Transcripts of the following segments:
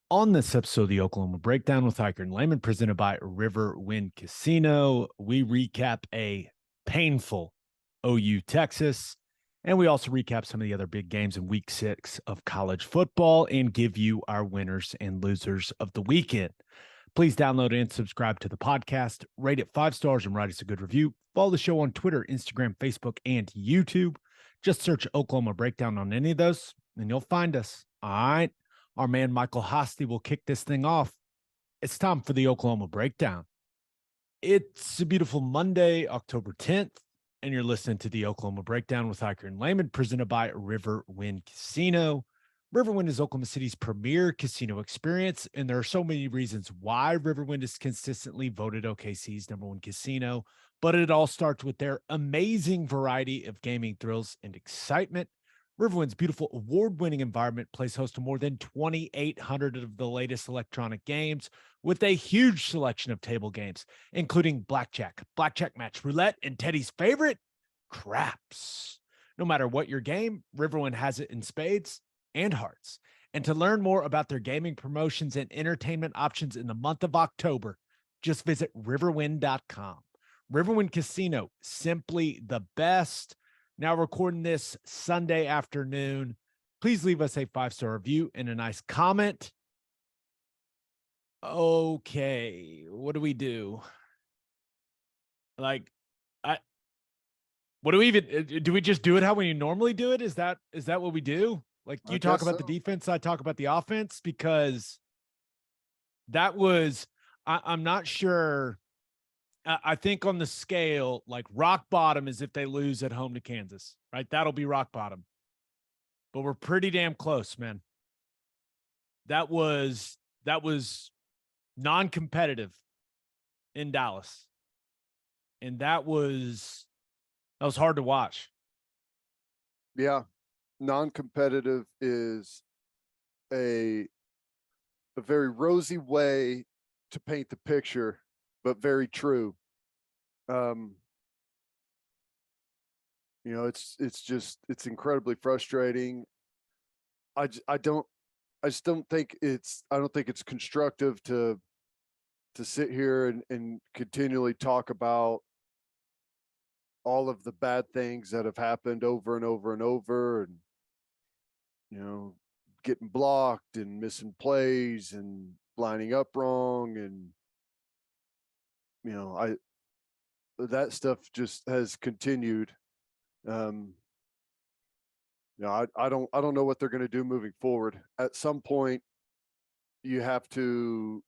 On this episode of the Oklahoma Breakdown with Ikard and Lehman, presented by Riverwind Casino, we recap a painful OU Texas, and we also recap some of the other big games in week 6 of college football and give you our winners and losers of the weekend. Please download and subscribe to the podcast, rate it 5 stars, and write us a good review. Follow the show on Twitter, Instagram, Facebook, and YouTube. Just search Oklahoma Breakdown on any of those, and you'll find us. All right. Our man Michael Hosty will kick this thing off. It's time for the Oklahoma Breakdown. It's a beautiful Monday, October 10th, and you're listening to the Oklahoma Breakdown with Ikard and Lehman, presented by Riverwind Casino. Riverwind is Oklahoma City's premier casino experience, and there are so many reasons why Riverwind is consistently voted OKC's #1 casino, but it all starts with their amazing variety of gaming thrills and excitement. Riverwind's beautiful award-winning environment plays host to more than 2,800 of the latest electronic games with a huge selection of table games, including blackjack, blackjack match, roulette, and Teddy's favorite, craps. No matter what your game, Riverwind has it in spades and hearts. And to learn more about their gaming promotions and entertainment options in the month of October, just visit riverwind.com. Riverwind Casino, simply the best. Now recording this Sunday afternoon. Please leave us a 5-star review and a nice comment. Okay, what do we do? Like, what do we even do? We just do it how we normally do it? Is that what we do? Like, you talk about the defense, I talk about the offense, because that was, I'm not sure. I think on the scale, like rock bottom is if they lose at home to Kansas, right? That'll be rock bottom. But we're pretty damn close, man. That was non-competitive in Dallas. And that was hard to watch. Yeah. Non-competitive is a very rosy way to paint the picture, but very true. It's incredibly frustrating. I just don't think it's constructive to sit here and continually talk about all of the bad things that have happened over and over and over, and getting blocked and missing plays and lining up wrong, and that stuff just has continued. I don't know what they're going to do moving forward. At some point, you have to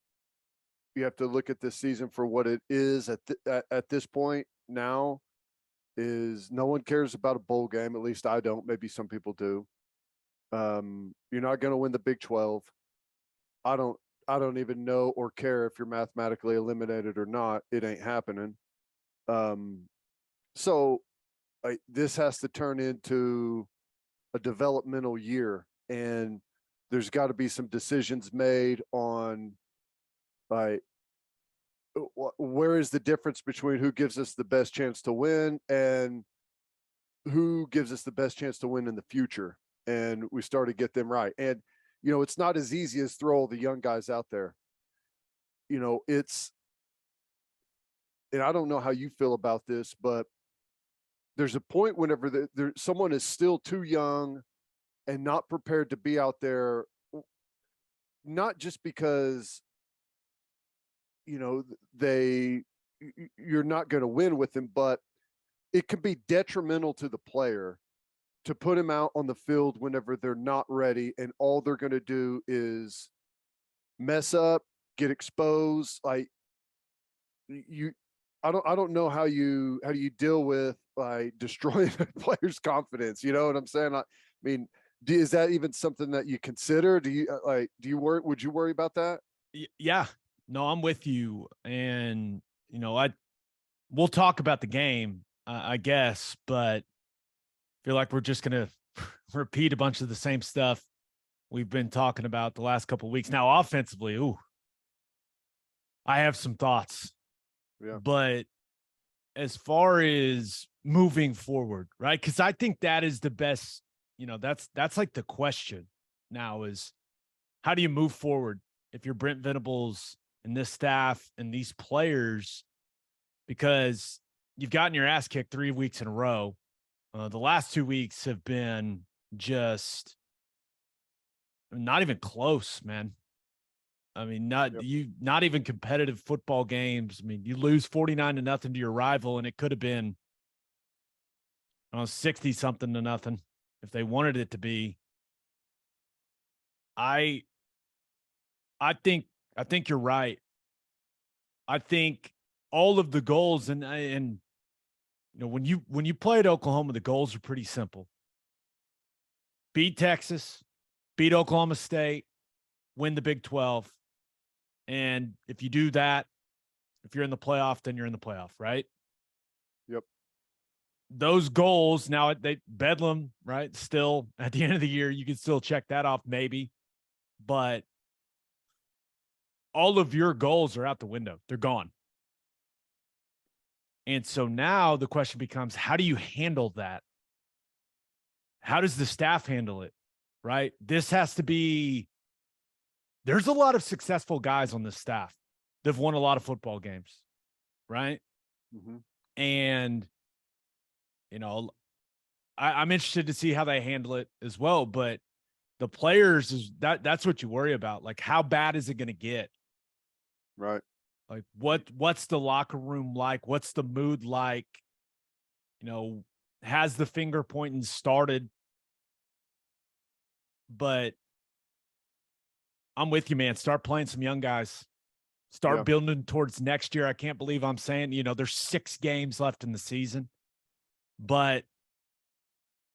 look at this season for what it is. At this point now, is no one cares about a bowl game. At least I don't. Maybe some people do. You're not going to win the Big 12. I don't even know or care if you're mathematically eliminated or not. It ain't happening. So this has to turn into a developmental year, and there's got to be some decisions made on where is the difference between who gives us the best chance to win and who gives us the best chance to win in the future. And we start to get them right. And, it's not as easy as throw all the young guys out there. And I don't know how you feel about this, but there's a point whenever someone is still too young and not prepared to be out there, not just because, you're not going to win with them, but it can be detrimental to the player to put him out on the field whenever they're not ready, and all they're going to do is mess up, get exposed. I don't know how you deal with destroying a player's confidence. You know what I'm saying? I mean, is that even something that you consider? Do you worry? Would you worry about that? Yeah, no, I'm with you. And, we'll talk about the game, I guess, but I feel like we're just going to repeat a bunch of the same stuff we've been talking about the last couple of weeks. Now, offensively, I have some thoughts. Yeah. But as far as moving forward, right? Because I think that is the best, that's like the question now is, how do you move forward if you're Brent Venables and this staff and these players, because you've gotten your ass kicked 3 weeks in a row. The last 2 weeks have been just not even close, man. I mean, not even competitive football games. I mean, you lose 49-0 to your rival, and it could have been 60-something to nothing if they wanted it to be. I think you're right. I think all of the goals and when you play at Oklahoma, the goals are pretty simple. Beat Texas, beat Oklahoma State, win the Big 12. And if you do that, if you're in the playoff, then you're in the playoff, right? Yep. Those goals, now they Bedlam, right? Still at the end of the year, you can still check that off maybe. But all of your goals are out the window. They're gone. And so now the question becomes, how do you handle that? How does the staff handle it? Right? This has to be, there's a lot of successful guys on this staff that have won a lot of football games, right? Mm-hmm. And, I'm interested to see how they handle it as well. But the players, that's what you worry about. Like, how bad is it going to get? Right. Like, what's the locker room like? What's the mood like? Has the finger pointing started? But I'm with you, man. Start playing some young guys. Start building towards next year. I can't believe I'm saying, there's 6 games left in the season. But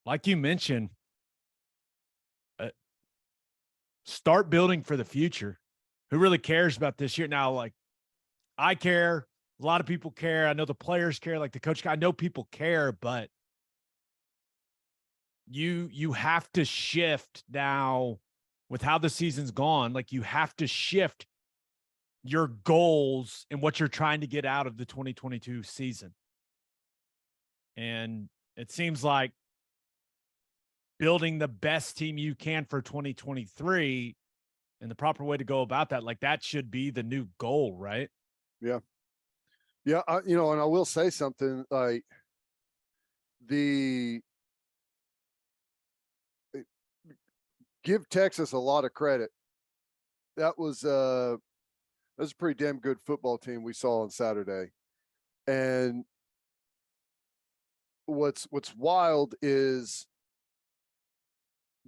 like you mentioned, start building for the future. Who really cares about this year? Now, like, I care. A lot of people care. I know the players care, like the coach. I know people care, but you have to shift now with how the season's gone. Like, you have to shift your goals and what you're trying to get out of the 2022 season. And it seems like building the best team you can for 2023 and the proper way to go about that, like, that should be the new goal, right? Yeah. Yeah. And I will say something, like, give Texas a lot of credit. That was a pretty damn good football team we saw on Saturday. And what's wild is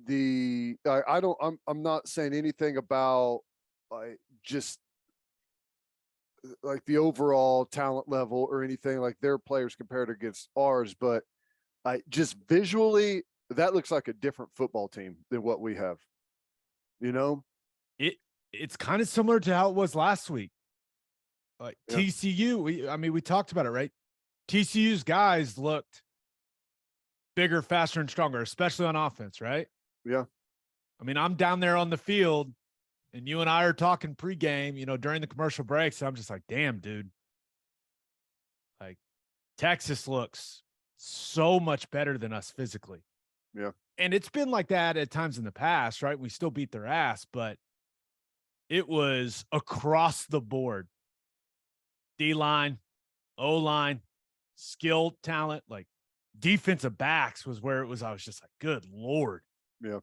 I'm not saying anything about, like, just like the overall talent level or anything, like their players compared against ours, but just visually, that looks like a different football team than what we have. It's kind of similar to how it was last week. Like, TCU, we talked about it, right? TCU's guys looked bigger, faster, and stronger, especially on offense, right? Yeah. I'm down there on the field, and you and I are talking pregame, during the commercial breaks. And I'm just like, damn, dude. Like, Texas looks so much better than us physically. Yeah. And it's been like that at times in the past, right? We still beat their ass, but it was across the board. D-line, O-line, skill, talent, like defensive backs was where it was. I was just like, good Lord. Yeah.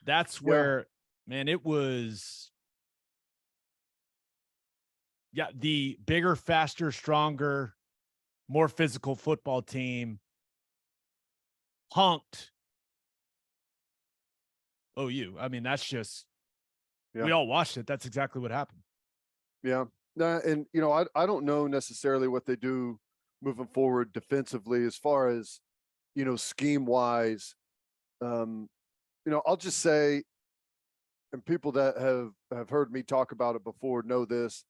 That's where, man, it was. Yeah. The bigger, faster, stronger, more physical football team punked OU. That's just, we all watched it. That's exactly what happened. Yeah. And, I don't know necessarily what they do moving forward defensively as far as, scheme wise. I'll just say, and people that have heard me talk about it before know this,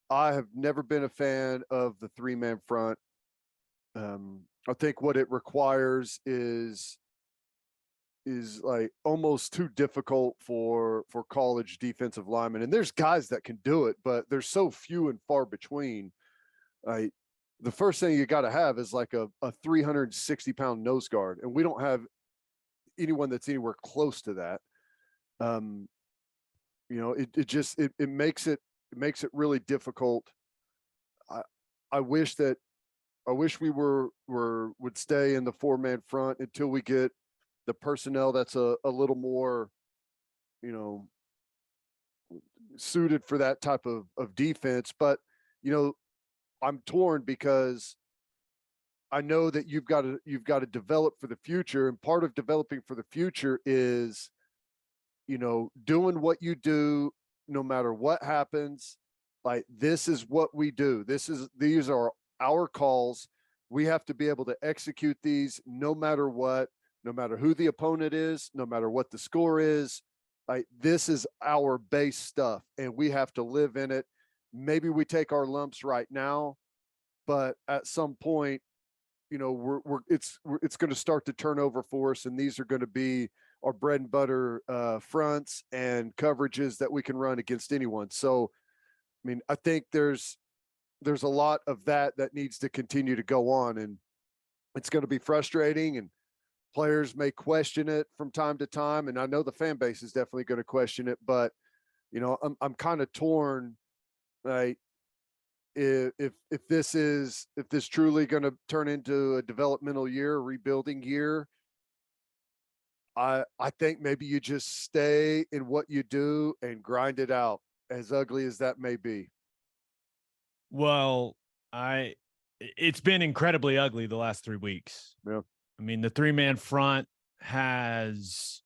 I have never been a fan of the 3-man front. I think what it requires is like almost too difficult for college defensive linemen. And there's guys that can do it, but they're so few and far between. The first thing you got to have is like a 360-pound nose guard, and we don't have anyone that's anywhere close to that. it makes it really difficult. I I wish that I wish we would stay in the 4-man front until we get the personnel that's a little more, you know, suited for that type of defense. But, you know, I'm torn because I know that you've got to develop for the future. And part of developing for the future is, doing what you do no matter what happens. Like, this is what we do. These are our calls. We have to be able to execute these no matter what, no matter who the opponent is, no matter what the score is. Like, this is our base stuff and we have to live in it. Maybe we take our lumps right now, but at some point, it's going to start to turn over for us, and these are going to be our bread and butter fronts and coverages that we can run against anyone. So, I mean, I think there's a lot of that needs to continue to go on, and it's going to be frustrating, and players may question it from time to time, and I know the fan base is definitely going to question it. But I'm kind of torn, right? If this truly going to turn into a developmental year, a rebuilding year, I think maybe you just stay in what you do and grind it out, as ugly as that may be. Well, it's been incredibly ugly the last 3 weeks. Yeah. I mean, the 3-man front has,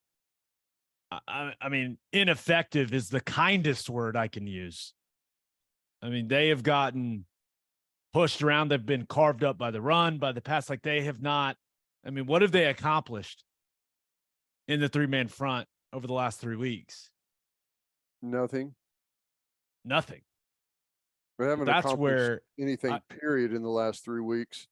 I mean, ineffective is the kindest word I can use. I mean, they have gotten pushed around. They've been carved up by the run, by the pass. Like, they have not. I mean, what have they accomplished in the 3-man front over the last 3 weeks? Nothing. Nothing. We haven't That's accomplished where anything, period, in the last 3 weeks.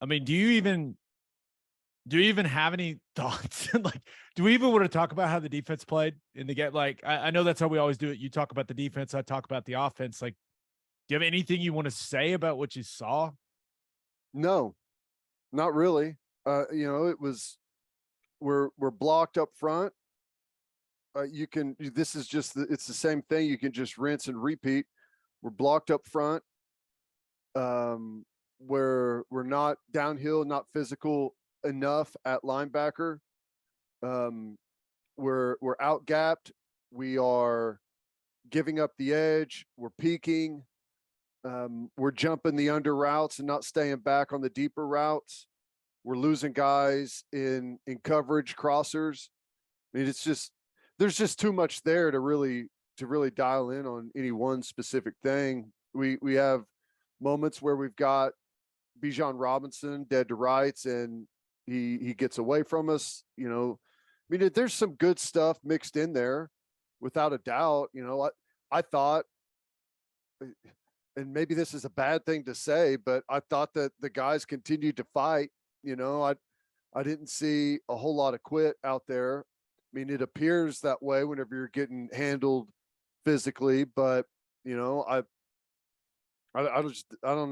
I mean, do you even have any thoughts? Like, do we even want to talk about how the defense played in the game? Like, I know that's how we always do it. You talk about the defense, I talk about the offense. Like, do you have anything you want to say about what you saw? No, not really. It was we're blocked up front. This is just it's the same thing. You can just rinse and repeat. We're blocked up front. We're not downhill, not physical enough at linebacker. We're out gapped. We are giving up the edge. We're peaking. We're jumping the under routes and not staying back on the deeper routes. We're losing guys in coverage crossers. I mean, there's just too much there to really dial in on any one specific thing. We have moments where we've got Bijan Robinson dead to rights and he gets away from us. I mean, there's some good stuff mixed in there, without a doubt. I thought, and maybe this is a bad thing to say, but I thought that the guys continued to fight. I didn't see a whole lot of quit out there. I mean, it appears that way whenever you're getting handled physically, but I don't know. I don't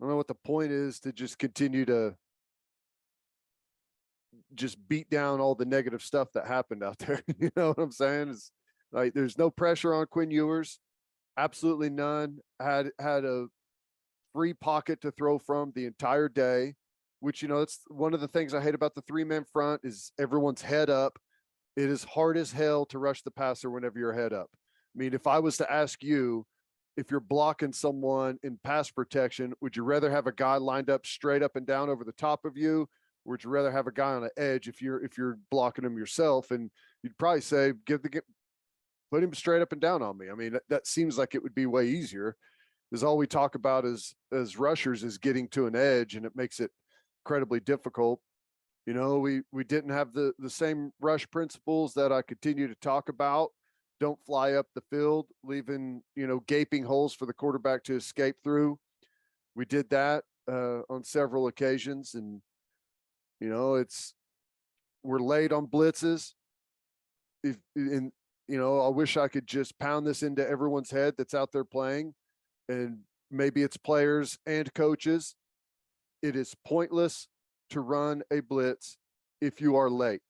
know what the point is to just continue to just beat down all the negative stuff that happened out there. You know what I'm saying? It's like, there's no pressure on Quinn Ewers. Absolutely none. Had a free pocket to throw from the entire day, which, it's one of the things I hate about the 3-man front is everyone's head up. It is hard as hell to rush the passer whenever you're head up. I mean, if I was to ask you, if you're blocking someone in pass protection, would you rather have a guy lined up straight up and down over the top of you, or would you rather have a guy on the edge if you're blocking him yourself? And you'd probably say, put him straight up and down on me. I mean, that seems like it would be way easier, because all we talk about as rushers is getting to an edge, and it makes it incredibly difficult. We didn't have the same rush principles that I continue to talk about. Don't fly up the field, leaving, gaping holes for the quarterback to escape through. We did that on several occasions, and, we're late on blitzes. I wish I could just pound this into everyone's head that's out there playing, and maybe it's players and coaches. It is pointless to run a blitz if you are late.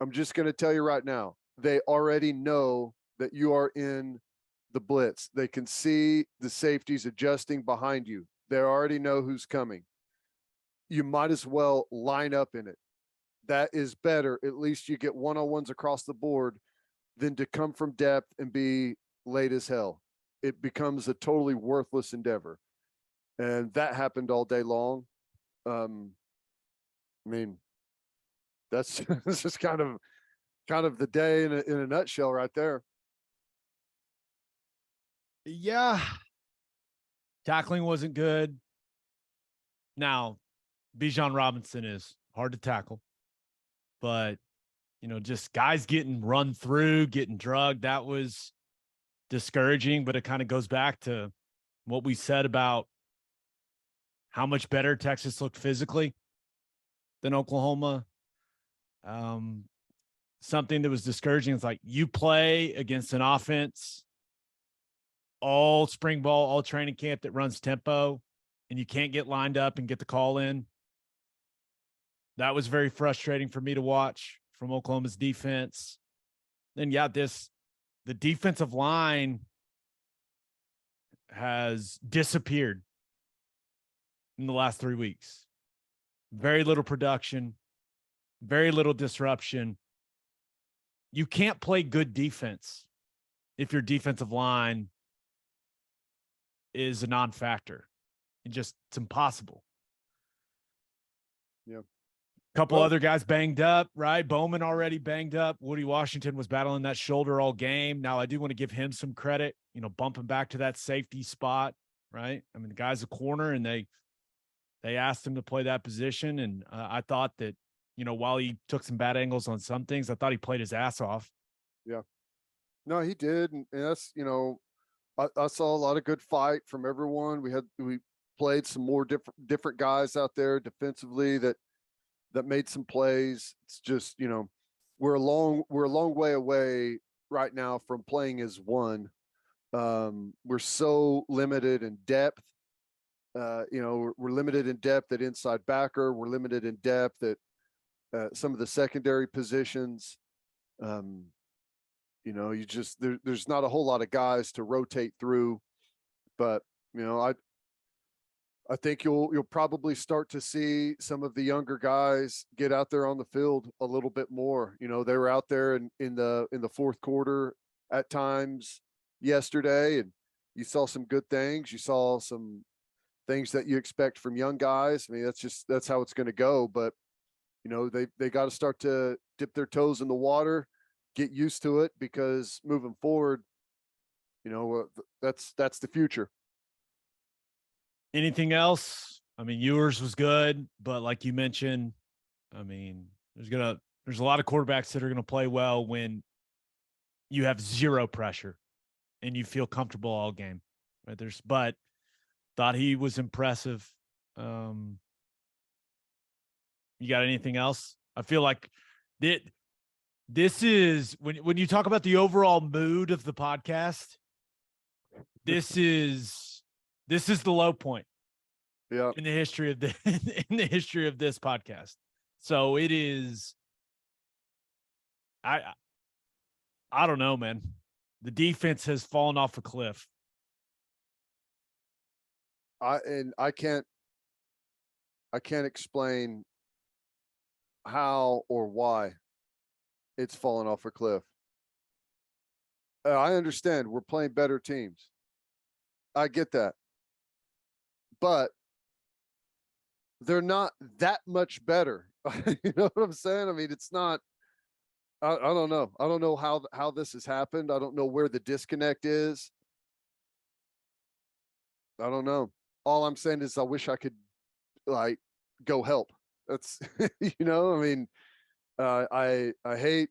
I'm just going to tell you right now, they already know that you are in the blitz. They can see the safeties adjusting behind you. They already know who's coming. You might as well line up in it. That is better. At least you get one-on-ones across the board than to come from depth and be late as hell. It becomes a totally worthless endeavor. And that happened all day long. I mean, that's this is kind of the day in a nutshell right there. Yeah. Tackling wasn't good. Now, Bijan Robinson is hard to tackle, but just guys getting run through, getting drugged, that was discouraging, but it kind of goes back to what we said about how much better Texas looked physically than Oklahoma. Something that was discouraging is like you play against an offense all spring ball, all training camp that runs tempo, and you can't get lined up and get the call in. That was very frustrating for me to watch from Oklahoma's defense. And yeah, the defensive line has disappeared in the last 3 weeks. Very little production, very little disruption. You can't play good defense if your defensive line is a non-factor. It's impossible. Yeah. Couple other guys banged up, right? Bowman already banged up. Woody Washington was battling that shoulder all game. Now I do want to give him some credit, bumping back to that safety spot, right? I mean, the guy's a corner and they asked him to play that position. And I thought that, while he took some bad angles on some things, I thought he played his ass off. Yeah. No, he did. And that's, I saw a lot of good fight from everyone. We played some more different guys out there defensively that made some plays. It's just, we're a long way away right now from playing as one. We're so limited in depth. We're limited in depth at inside backer. We're limited in depth at some of the secondary positions. There's not a whole lot of guys to rotate through, but I think you'll probably start to see some of the younger guys get out there on the field a little bit more. They were out there in the fourth quarter at times yesterday, and you saw some good things. You saw some things that you expect from young guys. I mean, that's how it's going to go. But they got to start to dip their toes in the water, get used to it, because moving forward, that's the future. Anything else? I mean, yours was good, but like you mentioned, I mean, there's a lot of quarterbacks that are going to play well when you have zero pressure and you feel comfortable all game. Right? But thought he was impressive. You got anything else? I feel like this is when you talk about the overall mood of the podcast, this is the low point. Yeah. In the history of this podcast. So it is, I don't know, man. The defense has fallen off a cliff. I can't explain how or why it's fallen off a cliff. I understand we're playing better teams. I get that. But they're not that much better. You know what I'm saying? I mean, it's not, I don't know. I don't know how this has happened. I don't know where the disconnect is. I don't know. All I'm saying is I wish I could go help. That's, I mean, I hate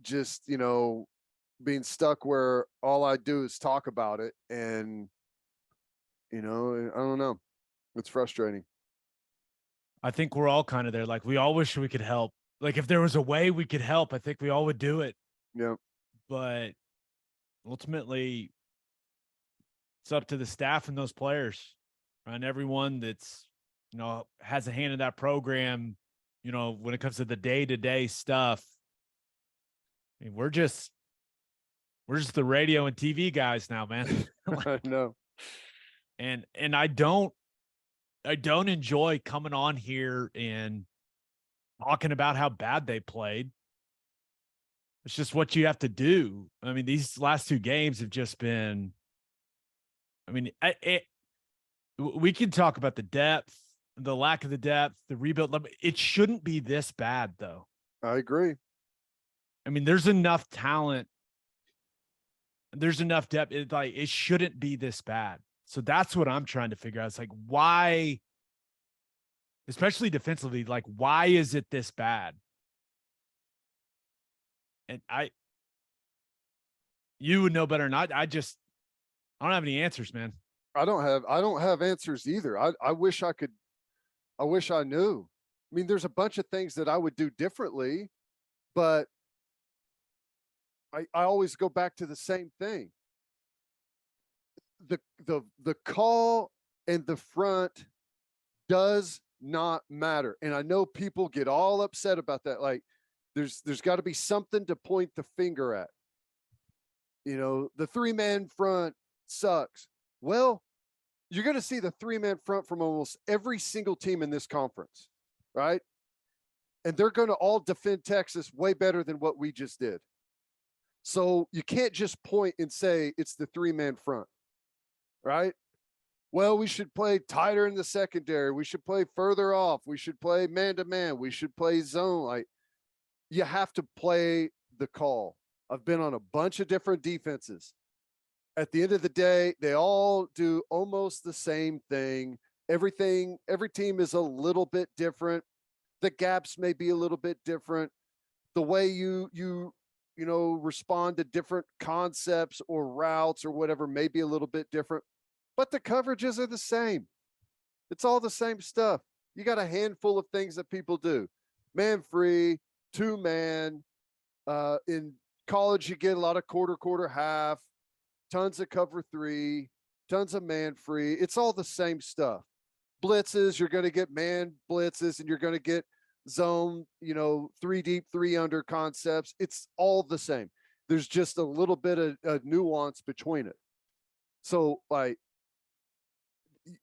just, being stuck where all I do is talk about it. And, I don't know. It's frustrating. I think we're all kind of there. Like, we all wish we could help. Like, if there was a way we could help, I think we all would do it. Yeah. But ultimately, it's up to the staff and those players, and everyone that's, has a hand in that program when it comes to the day-to-day stuff, I mean, we're just the radio and TV guys now, man. I know. And I don't enjoy coming on here and talking about how bad they played. It's just what you have to do. I mean, these last two games have just been, I mean, we can talk about the depth, the lack of the depth, the rebuild. It shouldn't be this bad, though. I agree. I mean, there's enough talent. There's enough depth. It shouldn't be this bad. So that's what I'm trying to figure out. It's like, why, especially defensively, like, why is it this bad? And you would know better than I don't have any answers, man. I don't have answers either. I wish I could. I wish I knew. I mean, there's a bunch of things that I would do differently, but I always go back to the same thing. The call and the front does not matter. And I know people get all upset about that. Like there's got to be something to point the finger at. The 3-man front sucks. Well, you're going to see the 3-man front from almost every single team in this conference, right? And they're going to all defend Texas way better than what we just did. So you can't just point and say it's the 3-man front, right? Well, we should play tighter in the secondary. We should play further off. We should play man-to-man. We should play zone. Like, you have to play the call. I've been on a bunch of different defenses. At the end of the day, they all do almost the same thing. Every team is a little bit different. The gaps may be a little bit different. The way you respond to different concepts or routes or whatever may be a little bit different, but the coverages are the same. It's all the same stuff. You got a handful of things that people do. Man free, 2-man. In college, you get a lot of quarter, half, tons of cover 3, tons of man free. It's all the same stuff. Blitzes, you're going to get man blitzes, and you're going to get zone, 3 deep, 3 under concepts. It's all the same. There's just a little bit of nuance between it. So, like,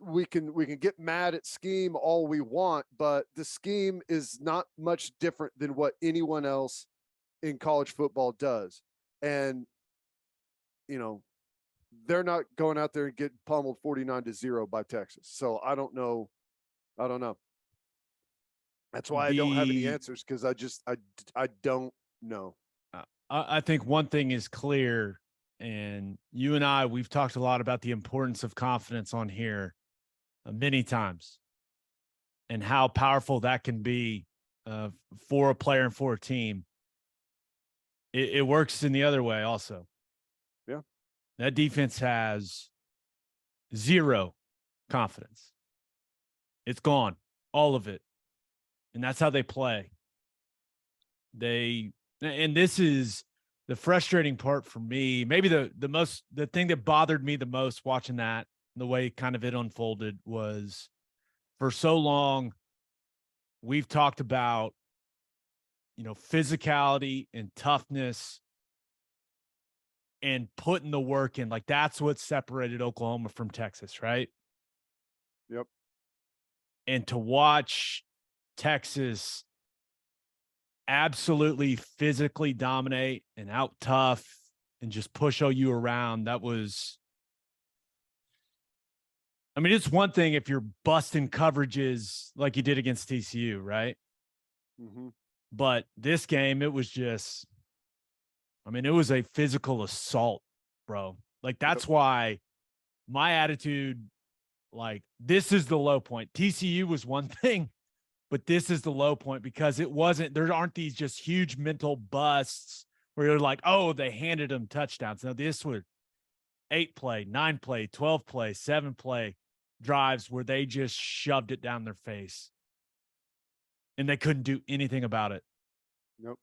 we can get mad at scheme all we want, but the scheme is not much different than what anyone else in college football does. And, they're not going out there and getting pummeled 49-0 by Texas. So I don't know. That's why I don't have any answers, because I don't know. I think one thing is clear, and you and we've talked a lot about the importance of confidence on here many times, and how powerful that can be for a player and for a team. It works in the other way also. Yeah. That defense has zero confidence. It's gone, all of it. And that's how they play. And this is the frustrating part for me. Maybe the thing that bothered me the most watching that, the way kind of it unfolded, was for so long we've talked about, physicality and toughness and putting the work in. Like, that's what separated Oklahoma from Texas, right? Yep. And to watch Texas absolutely physically dominate and out tough and just push OU around, that was, I mean, it's one thing if you're busting coverages like you did against TCU, right? Mm-hmm. But this game, it was just, I mean, it was a physical assault, bro. Like, that's why my attitude, like, this is the low point. TCU was one thing, but this is the low point, because there aren't these just huge mental busts where you're like, oh, they handed them touchdowns. No, this was 8-play, 9-play, 12-play, 7-play drives where they just shoved it down their face and they couldn't do anything about it. Nope.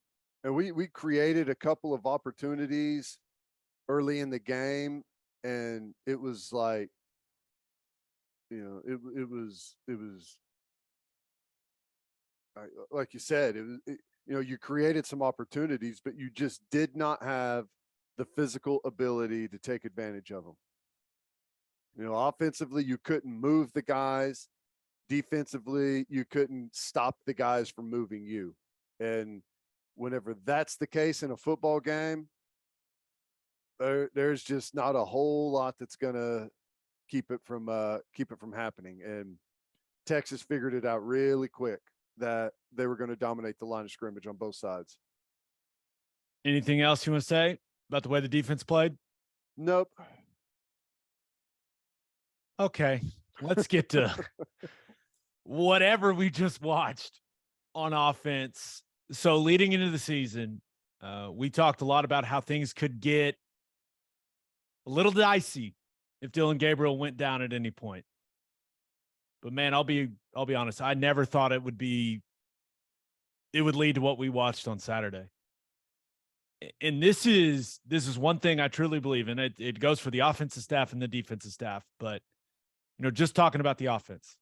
And we created a couple of opportunities early in the game, and it was like, it was like you said, you created some opportunities, but you just did not have the physical ability to take advantage of them. Offensively, you couldn't move the guys. Defensively, you couldn't stop the guys from moving you. And whenever that's the case in a football game, there's just not a whole lot that's going to keep it from happening. And Texas figured it out really quick that they were going to dominate the line of scrimmage on both sides. Anything else you want to say about the way the defense played? Nope. Okay, let's get to whatever we just watched on offense. So leading into the season, we talked a lot about how things could get a little dicey if Dillon Gabriel went down at any point. But man, I'll be honest, I never thought it would lead to what we watched on Saturday. And this is one thing I truly believe in. It goes for the offensive staff and the defensive staff, but just talking about the offense,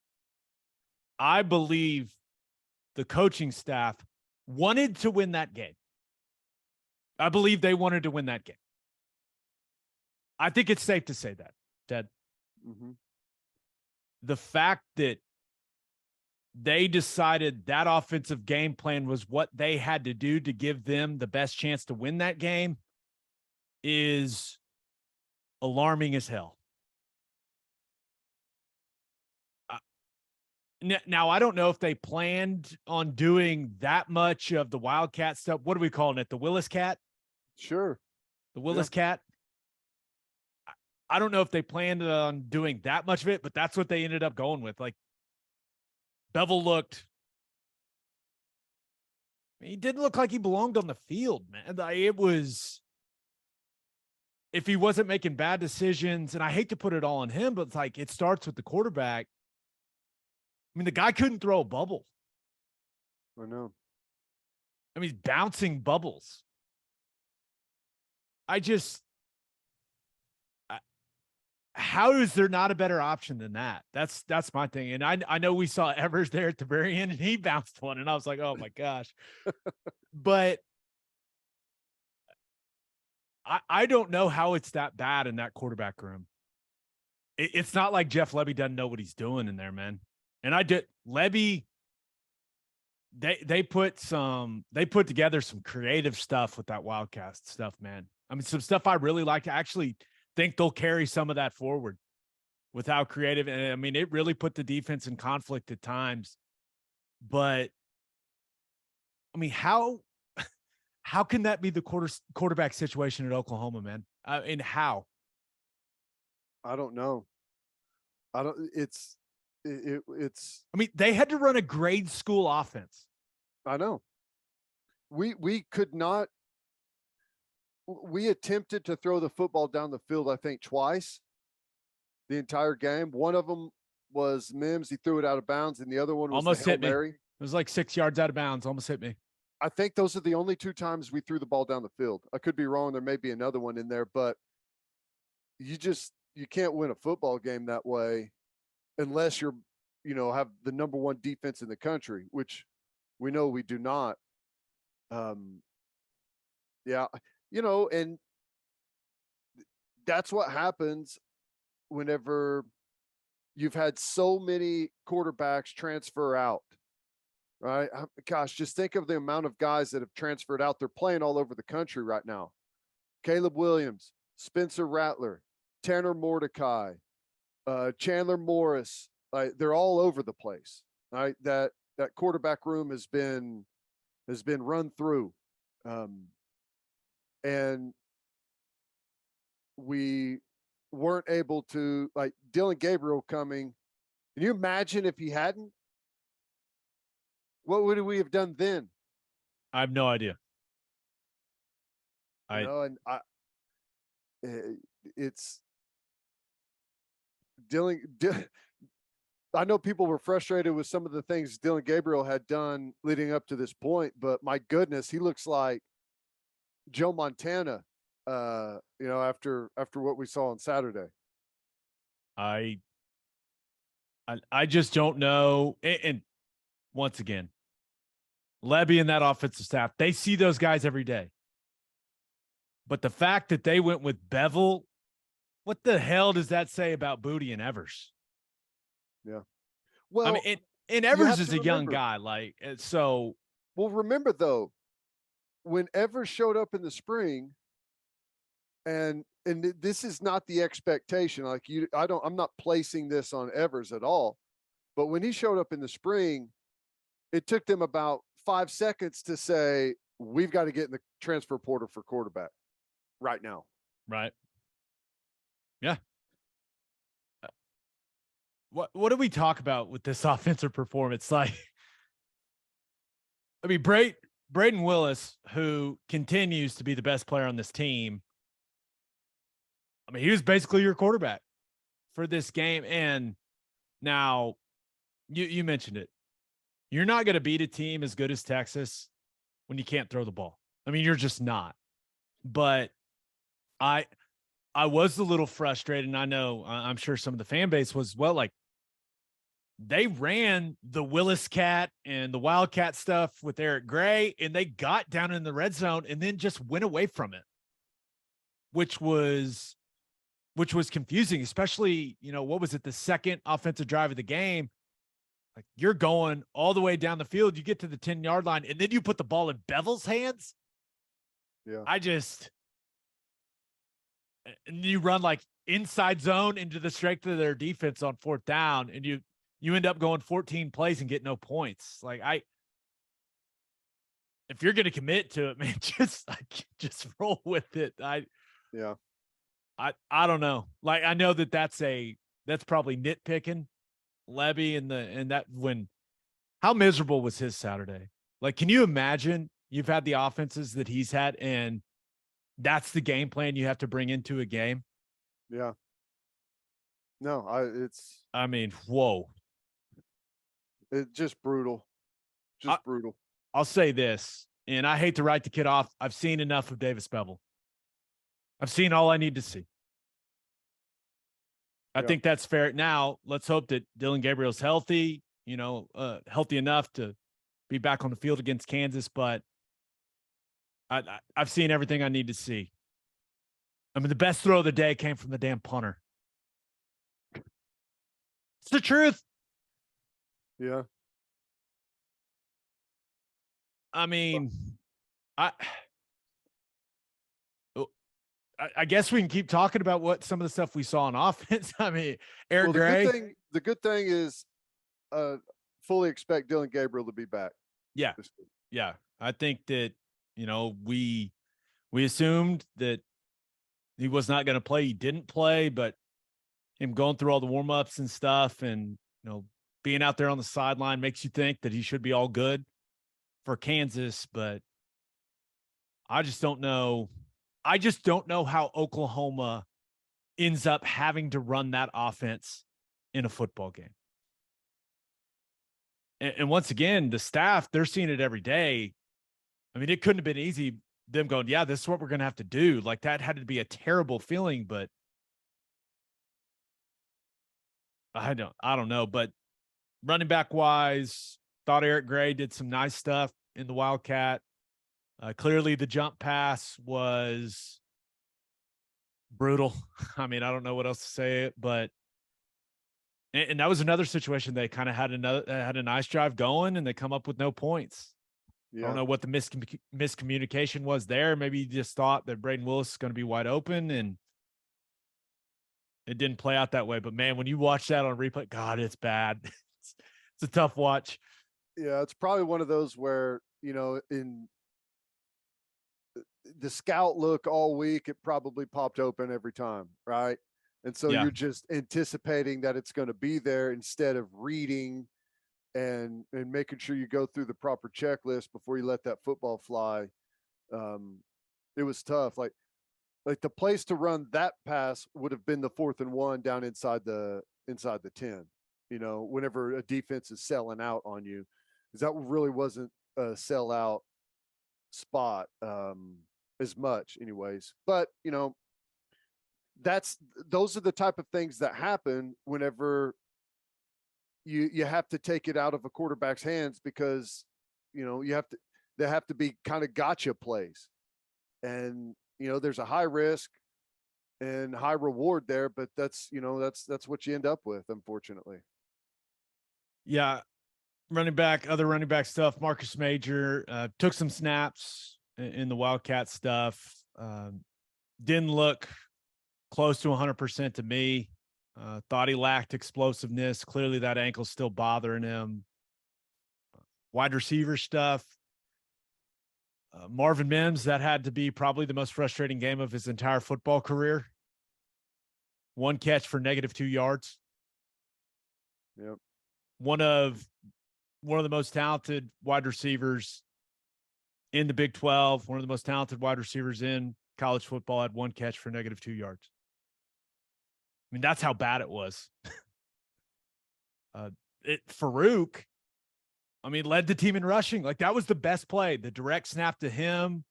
I believe the coaching staff wanted to win that game. I believe they wanted to win that game. I think it's safe to say that, Ted. Mm-hmm. The fact that they decided that offensive game plan was what they had to do to give them the best chance to win that game is alarming as hell. Now, I don't know if they planned on doing that much of the Wildcat stuff. What are we calling it? The Willis Cat? Sure. The Willis Cat? I don't know if they planned on doing that much of it, but that's what they ended up going with. Like, Bevel he didn't look like he belonged on the field, man. It was, if he wasn't making bad decisions, and I hate to put it all on him, but it's like, it starts with the quarterback. I mean, the guy couldn't throw a bubble. I know. I mean, he's bouncing bubbles. How is there not a better option than that? That's my thing. And I know we saw Evers there at the very end, and he bounced one, and I was like, oh my gosh. But I don't know how it's that bad in that quarterback room. It's not like Jeff Lebby doesn't know what he's doing in there, man. And Lebby, they put together some creative stuff with that Wildcat stuff, man. I mean, some stuff I really like. I actually think they'll carry some of that forward with how creative. And I mean, it really put the defense in conflict at times. But I mean, how can that be the quarterback situation at Oklahoma, man? And how? I don't know. It's. I mean, they had to run a grade school offense. I know. We could not. We attempted to throw the football down the field, I think, twice the entire game. One of them was Mims. He threw it out of bounds, and the other one was almost the Hail hit me. Mary. It was like 6 yards out of bounds. Almost hit me. I think those are the only two times we threw the ball down the field. I could be wrong. There may be another one in there, but you can't win a football game that way unless you're, have the number one defense in the country, which we know we do not. Yeah, and that's what happens whenever you've had so many quarterbacks transfer out, right? Gosh, just think of the amount of guys that have transferred out. They're playing all over the country right now. Caleb Williams, Spencer Rattler, Tanner Mordecai, Chandler Morris. They're all over the place. Right? That quarterback room has been run through. And we weren't able to, like, Dillon Gabriel coming. Can you imagine if he hadn't? What would we have done then? I have no idea. It's Dillon. I know people were frustrated with some of the things Dillon Gabriel had done leading up to this point, but my goodness, he looks like Joe Montana, after what we saw on Saturday. I just don't know. And once again, Levy and that offensive staff, they see those guys every day. But the fact that they went with Bevel, what the hell does that say about Booty and Evers? Yeah. I Well, mean, and you Evers have is to a young remember. guy. Like, so. Well, remember though, when Evers showed up in the spring, and this is not the expectation. Like I'm not placing this on Evers at all. But when he showed up in the spring, it took them about 5 seconds to say, we've got to get in the transfer portal for quarterback right now. Right. Yeah. What do we talk about with this offensive performance? Like, I mean, Braden Willis, who continues to be the best player on this team. I mean, he was basically your quarterback for this game. And now you mentioned it. You're not going to beat a team as good as Texas when you can't throw the ball. I mean, you're just not. But I was a little frustrated, and I know I'm sure some of the fan base was, well, like, they ran the Willis Cat and the Wildcat stuff with Eric Gray, and they got down in the red zone and then just went away from it, which was confusing, especially, what was it, the second offensive drive of the game? Like, you're going all the way down the field, you get to the 10-yard line, and then you put the ball in Bevel's hands. Yeah. And you run like inside zone into the strength of their defense on fourth down, and you end up going 14 plays and get no points. Like, if you're going to commit to it, man, just roll with it. I don't know. Like, I know that's probably nitpicking Levy and that how miserable was his Saturday? Like, can you imagine you've had the offenses that he's had, and that's the game plan you have to bring into a game? Yeah. No, I mean, whoa. It's just brutal. Brutal. I'll say this, and I hate to write the kid off. I've seen enough of Davis Bevel. I've seen all I need to see. I think that's fair. Now, let's hope that Dylan Gabriel's healthy, healthy enough to be back on the field against Kansas, but I've seen everything I need to see. I mean, the best throw of the day came from the damn punter. It's the truth. Yeah. I mean, I guess we can keep talking about what some of the stuff we saw on offense. I mean, Eric Gray. The good thing is, fully expect Dylan Gabriel to be back. Yeah. Yeah. I think that, we assumed that he was not going to play. He didn't play, but him going through all the warm-ups and stuff and, being out there on the sideline makes you think that he should be all good for Kansas, but I just don't know. I just don't know how Oklahoma ends up having to run that offense in a football game. And once again, the staff, they're seeing it every day. I mean, it couldn't have been easy, them going, yeah, this is what we're going to have to do. Like, that had to be a terrible feeling, but I don't know. But running back wise, thought Eric Gray did some nice stuff in the Wildcat. Clearly the jump pass was brutal. I mean, I don't know what else to say it, but and that was another situation. They kind of had a nice drive going, and they come up with no points. Yeah. I don't know what the miscommunication was there. Maybe you just thought that Braden Willis is going to be wide open, and it didn't play out that way. But man, when you watch that on replay, God, it's bad. It's a tough watch. Yeah, it's probably one of those where, in the scout look all week, it probably popped open every time, right? And so you're just anticipating that it's going to be there instead of reading and making sure you go through the proper checklist before you let that football fly. It was tough. Like the place to run that pass would have been the 4th and 1 down inside the 10, whenever a defense is selling out on you, because that really wasn't a sellout spot as much anyways. But, those are the type of things that happen whenever you have to take it out of a quarterback's hands, because they have to be kind of gotcha plays. And, there's a high risk and high reward there, but that's what you end up with, unfortunately. Yeah. Other running back stuff. Marcus Major took some snaps in the Wildcat stuff. Didn't look close to 100% to me. Thought he lacked explosiveness. Clearly that ankle's still bothering him. Wide receiver stuff. Marvin Mims, that had to be probably the most frustrating game of his entire football career. 1 catch for -2 yards. Yep. One of the most talented wide receivers in the Big 12, one of the most talented wide receivers in college football, had 1 catch for -2 yards. I mean, that's how bad it was. Farouk, I mean, led the team in rushing. Like, that was the best play. The direct snap to him,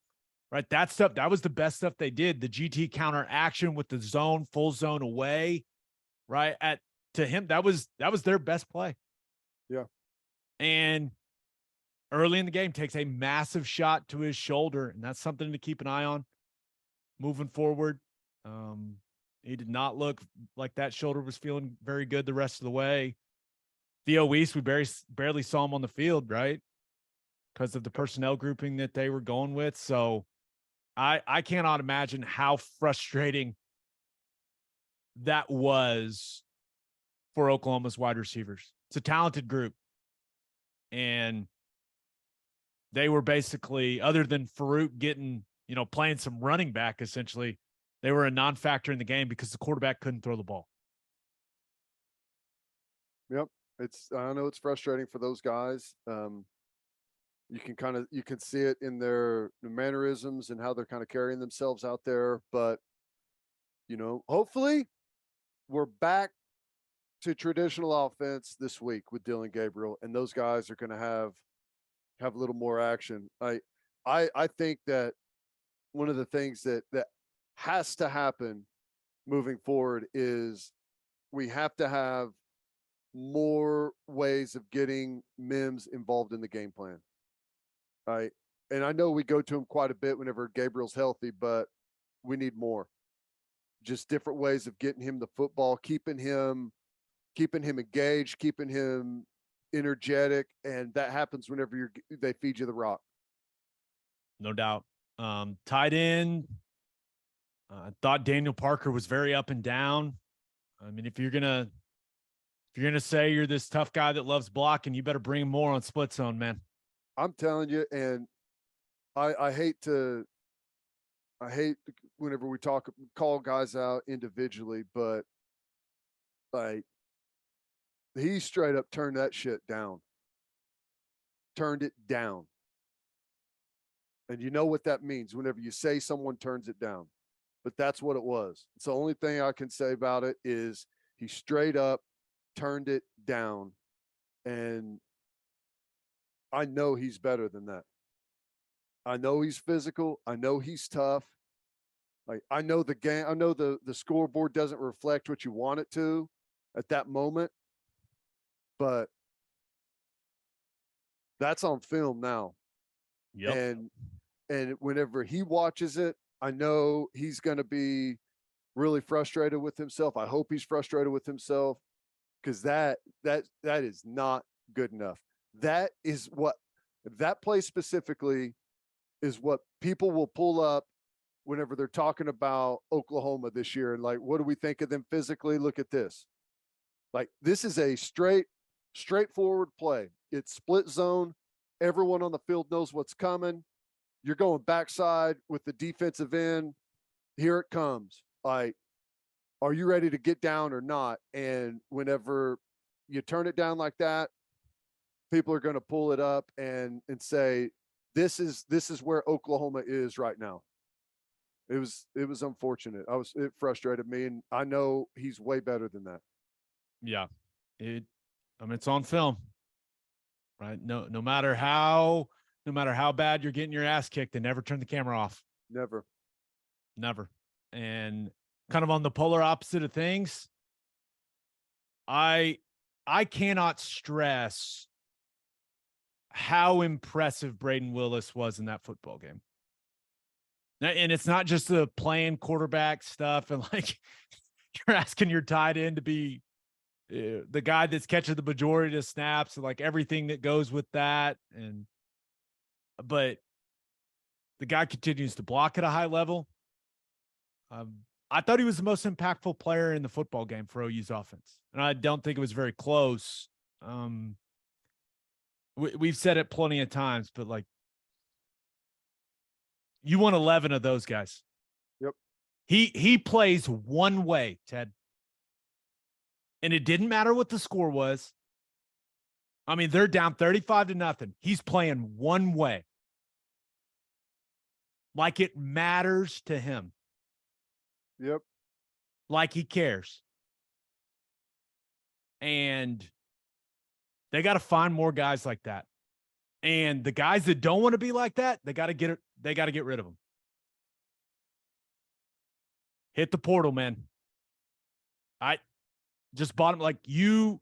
right? That stuff, that was the best stuff they did. The GT counter action with the zone, full zone away, right? To him, that was their best play. Yeah. And early in the game takes a massive shot to his shoulder, and that's something to keep an eye on moving forward. He did not look like that shoulder was feeling very good the rest of the way. Theo Weiss, we barely saw him on the field, right? Because of the personnel grouping that they were going with. So I cannot imagine how frustrating that was for Oklahoma's wide receivers. It's a talented group. And they were basically, other than Farouk getting, playing some running back, essentially, they were a non-factor in the game because the quarterback couldn't throw the ball. Yep. I know it's frustrating for those guys. You can see it in their mannerisms and how they're kind of carrying themselves out there. But, hopefully we're back to traditional offense this week with Dylan Gabriel, and those guys are going to have a little more action. I think that one of the things that has to happen moving forward is we have to have more ways of getting Mims involved in the game plan. Right. And I know we go to him quite a bit whenever Gabriel's healthy, but we need more. Just different ways of getting him the football, keeping him engaged, keeping him energetic, and that happens whenever they feed you the rock. No doubt. Tight end. I thought Daniel Parker was very up and down. I mean, if you're gonna say you're this tough guy that loves blocking, you better bring him more on split zone, man. I'm telling you, and I hate whenever we call guys out individually, but like, he straight up turned that shit down. Turned it down. And you know what that means whenever you say someone turns it down. But that's what it was. It's the only thing I can say about it is he straight up turned it down. And I know he's better than that. I know he's physical. I know he's tough. Like, I know the game. I know the scoreboard doesn't reflect what you want it to at that moment. But that's on film now. Yep. And whenever he watches it, I know he's going to be really frustrated with himself. I hope he's frustrated with himself, because that is not good enough. That play specifically is what people will pull up whenever they're talking about Oklahoma this year. And like, what do we think of them physically? Look at this. Like, this is a straightforward play. It's split zone. Everyone on the field knows what's coming. You're going backside with the defensive end. Here it comes. Like, are you ready to get down or not? And whenever you turn it down like that, people are going to pull it up and say, this is where Oklahoma is right now. It was unfortunate. It frustrated me, and I know he's way better than that. Yeah. It's on film. Right? No matter how bad you're getting your ass kicked, they never turn the camera off. Never. And kind of on the polar opposite of things, I cannot stress how impressive Braden Willis was in that football game. And it's not just the playing quarterback stuff and like you're asking your tight end to be the guy that's catching the majority of snaps and like everything that goes with that. But the guy continues to block at a high level. I thought he was the most impactful player in the football game for OU's offense. And I don't think it was very close. We've said it plenty of times, but like you won 11 of those guys. Yep. He plays one way, Ted. And it didn't matter what the score was. I mean, they're down 35-0. He's playing one way. Like it matters to him. Yep. Like he cares. And they got to find more guys like that. And the guys that don't want to be like that, they got to get rid of them. Hit the portal, man. I just bottom like you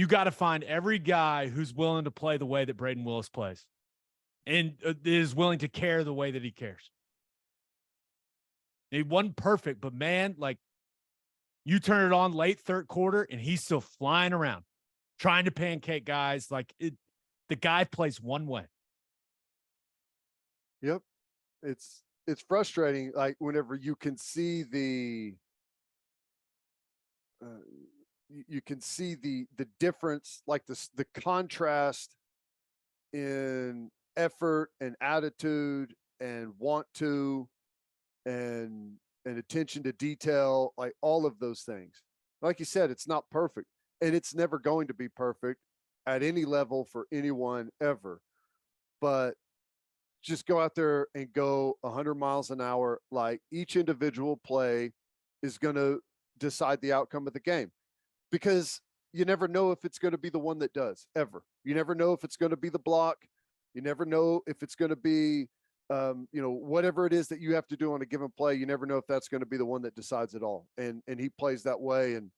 got to find every guy who's willing to play the way that Braden Willis plays and is willing to care the way that he cares. He wasn't perfect, but man, like you turn it on late third quarter and he's still flying around trying to pancake guys. Like the guy plays one way. Yep. It's frustrating. Like whenever you can see you can see the difference, like the contrast in effort and attitude and want to, and attention to detail, like all of those things. Like you said, it's not perfect and it's never going to be perfect at any level for anyone ever, but just go out there and go 100 miles an hour. Like each individual play is going to decide the outcome of the game, because you never know if it's going to be the one that does ever. You never know if it's going to be the block. You never know if it's going to be, whatever it is that you have to do on a given play. You never know if that's going to be the one that decides it all. And he plays that way. And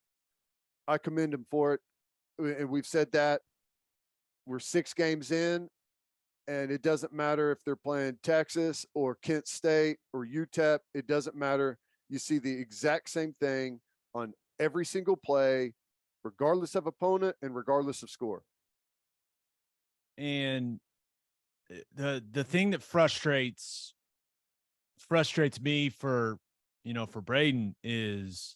I commend him for it. And we've said that we're 6 games in, and it doesn't matter if they're playing Texas or Kent State or UTEP. It doesn't matter. You see the exact same thing on every single play, regardless of opponent and regardless of score. And the thing that frustrates me for Braden is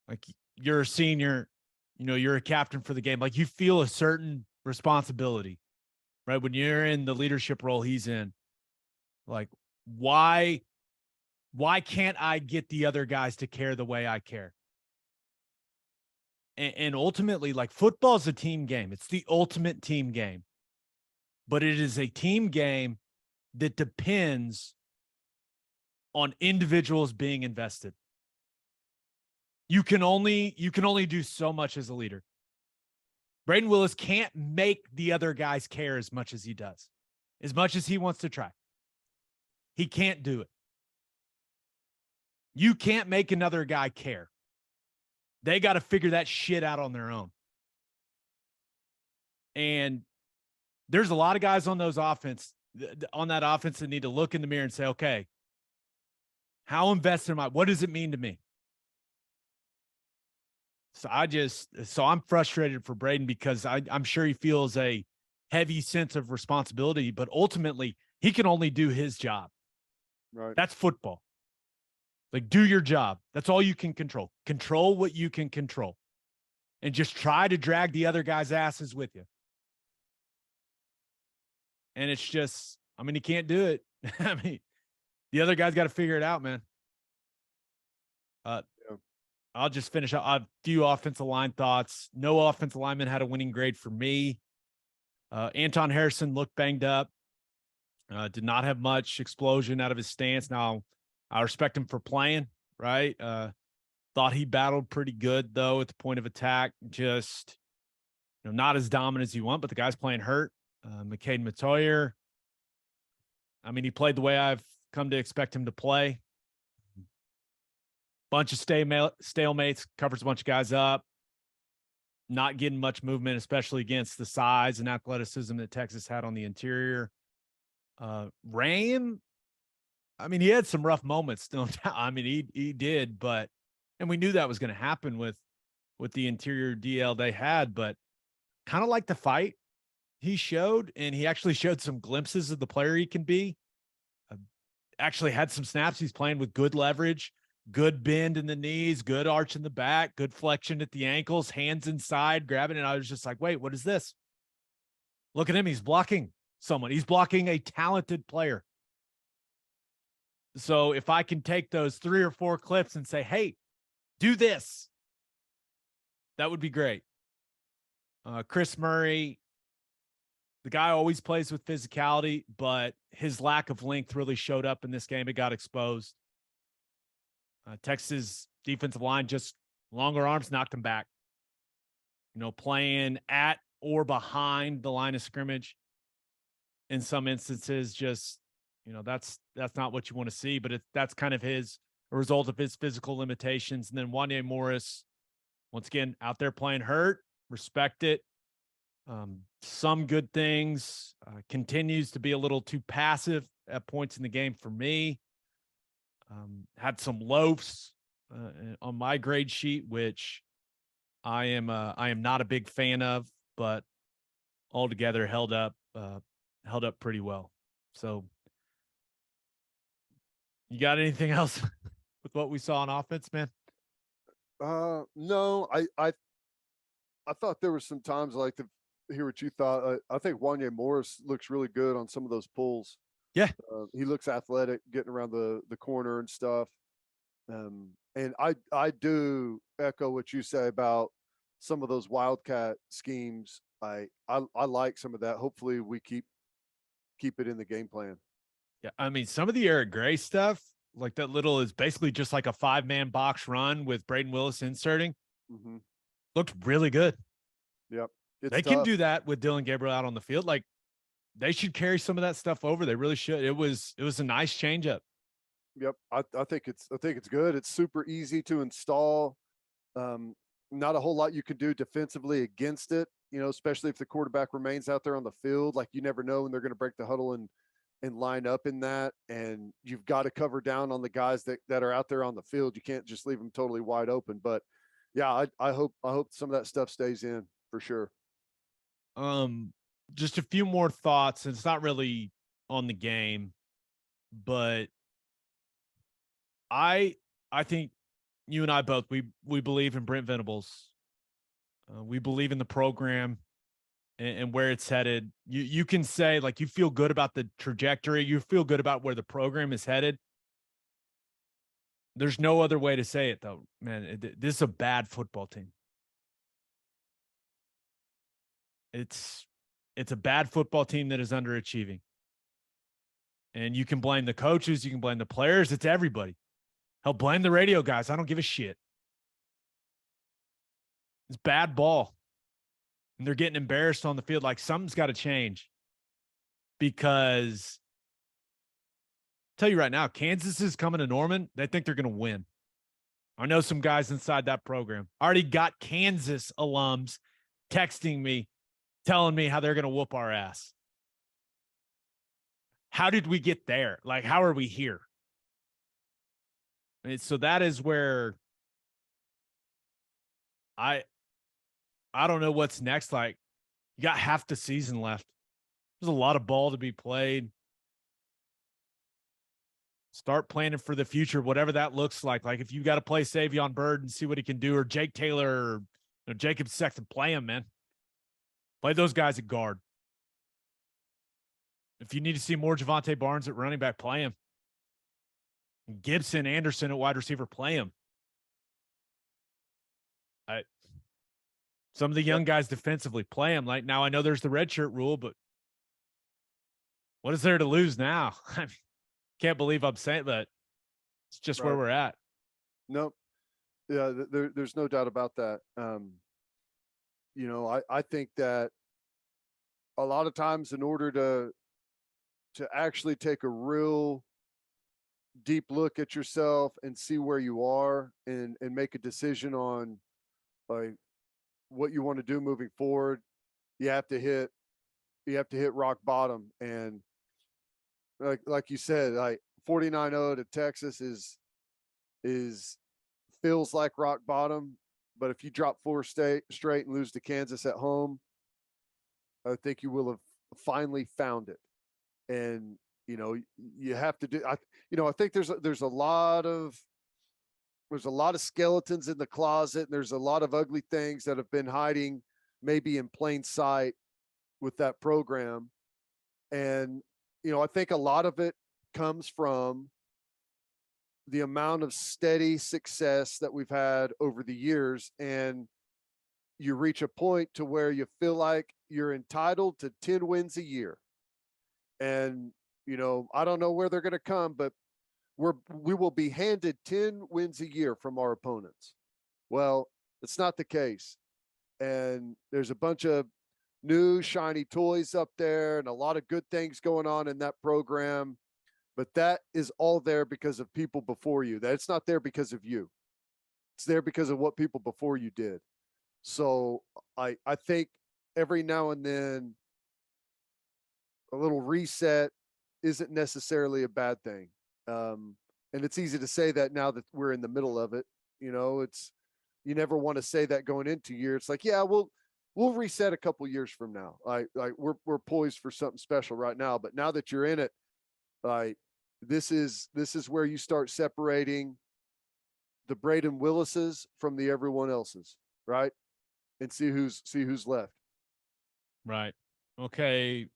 like you're a senior, you're a captain for the game. Like you feel a certain responsibility, right? When you're in the leadership role he's in, like why can't I get the other guys to care the way I care? And ultimately, like football's a team game. It's the ultimate team game. But it is a team game that depends on individuals being invested. You can only do so much as a leader. Braden Willis can't make the other guys care as much as he does, as much as he wants to try. He can't do it. You can't make another guy care. They got to figure that shit out on their own. And there's a lot of guys on that offense that need to look in the mirror and say, okay, how invested am I? What does it mean to me? So I'm frustrated for Braden because I'm sure he feels a heavy sense of responsibility, but ultimately he can only do his job. Right. That's football. Like, do your job. That's all you can control. Control what you can control. And just try to drag the other guy's asses with you. And it's just, he can't do it. The other guy's got to figure it out, man. I'll just finish up a few offensive line thoughts. No offensive lineman had a winning grade for me. Anton Harrison looked banged up. Did not have much explosion out of his stance. Now, I respect him for playing, right? Thought he battled pretty good, though, at the point of attack. Just, not as dominant as you want, but the guy's playing hurt. McCade Matoyer, he played the way I've come to expect him to play. Bunch of stalemates, covers a bunch of guys up. not getting much movement, especially against the size and athleticism that Texas had on the interior. Rain, I mean, he had some rough moments still. I mean, he did, and we knew that was going to happen with the interior DL they had, but kind of like the fight he showed, and he actually showed some glimpses of the player he can be. Actually had some snaps. He's playing with good leverage, good bend in the knees, good arch in the back, good flexion at the ankles, hands inside, grabbing it. I was just like, wait, what is this? Look at him. He's blocking someone. He's blocking a talented player. So if I can take those 3 or 4 clips and say, hey, do this, that would be great. Chris Murray, the guy always plays with physicality, but his lack of length really showed up in this game. It got exposed. Texas defensive line, just longer arms, knocked him back. Playing at or behind the line of scrimmage in some instances, just, that's not what you want to see, but that's kind of a result of his physical limitations. And then Wanya Morris, once again, out there playing hurt, respect it. Some good things, continues to be a little too passive at points in the game for me. Had some loafs on my grade sheet, which I am not a big fan of, but altogether held up pretty well. So you got anything else with what we saw on offense, man? No, I thought there were some times like to hear what you thought. I think Wanya Morris looks really good on some of those pulls. Yeah. He looks athletic, getting around the corner and stuff. And I do echo what you say about some of those wildcat schemes. I like some of that. Hopefully we keep it in the game plan. Yeah, I mean, some of the Eric Gray stuff, like that little is basically just like a 5-man box run with Braden Willis inserting. Mm-hmm. Looked really good. Yep. They can do that with Dylan Gabriel out on the field. Like, they should carry some of that stuff over. They really should. It was a nice changeup. Yep. I think it's good. It's super easy to install. Not a whole lot you can do defensively against it, especially if the quarterback remains out there on the field. Like, you never know when they're going to break the huddle and line up in that. And you've got to cover down on the guys that are out there on the field. You can't just leave them totally wide open. But yeah, I hope some of that stuff stays in for sure. Just a few more thoughts. It's not really on the game, but I think you and I both, we believe in Brent Venables. We believe in the program and where it's headed. You can say, like, you feel good about the trajectory. You feel good about where the program is headed. There's no other way to say it, though, man. This is a bad football team. It's a bad football team that is underachieving. And you can blame the coaches. You can blame the players. It's everybody. Hell, blame the radio guys. I don't give a shit. It's bad ball. And they're getting embarrassed on the field. Like, something's got to change. Because I'll tell you right now, Kansas is coming to Norman. They think they're going to win. I know some guys inside that program. I already got Kansas alums texting me, telling me how they're going to whoop our ass. How did we get there? Like, how are we here? So that is where I don't know what's next. Like, you got half the season left. There's a lot of ball to be played. Start planning for the future, whatever that looks like. Like, if you got to play Savion Bird and see what he can do, or Jake Taylor, or Jacob Sexton, play him, man. Play those guys at guard. If you need to see more Javonte Barnes at running back, play him. Gibson, Anderson at wide receiver, play him. Some of the young guys defensively, play him. Like, now I know there's the red shirt rule, but what is there to lose now? I mean, can't believe I'm saying that. It's just where we're at. Nope. Yeah, there's no doubt about that. I think that a lot of times, in order to actually take a real deep look at yourself and see where you are and make a decision on, like, what you want to do moving forward, you have to hit rock bottom. And like you said, like 49-0 to Texas is feels like rock bottom. But if you drop 4 straight and lose to Kansas at home, I think you will have finally found it. And you have to do. I think there's a lot of skeletons in the closet, and there's a lot of ugly things that have been hiding maybe in plain sight with that program. And I think a lot of it comes from the amount of steady success that we've had over the years. And you reach a point to where you feel like you're entitled to 10 wins a year. And, I don't know where they're going to come, but we will be handed 10 wins a year from our opponents. Well, it's not the case. And there's a bunch of new shiny toys up there and a lot of good things going on in that program. But that is all there because of people before you. That's not there because of you. It's there because of what people before you did. So I think every now and then a little reset isn't necessarily a bad thing. And it's easy to say that now that we're in the middle of it. You never want to say that going into year. It's like, yeah, we'll reset a couple years from now. Like we're poised for something special right now. But now that you're in it, this is where you start separating the Braden Willises from the everyone else's, right? And see who's left. Right. Okay.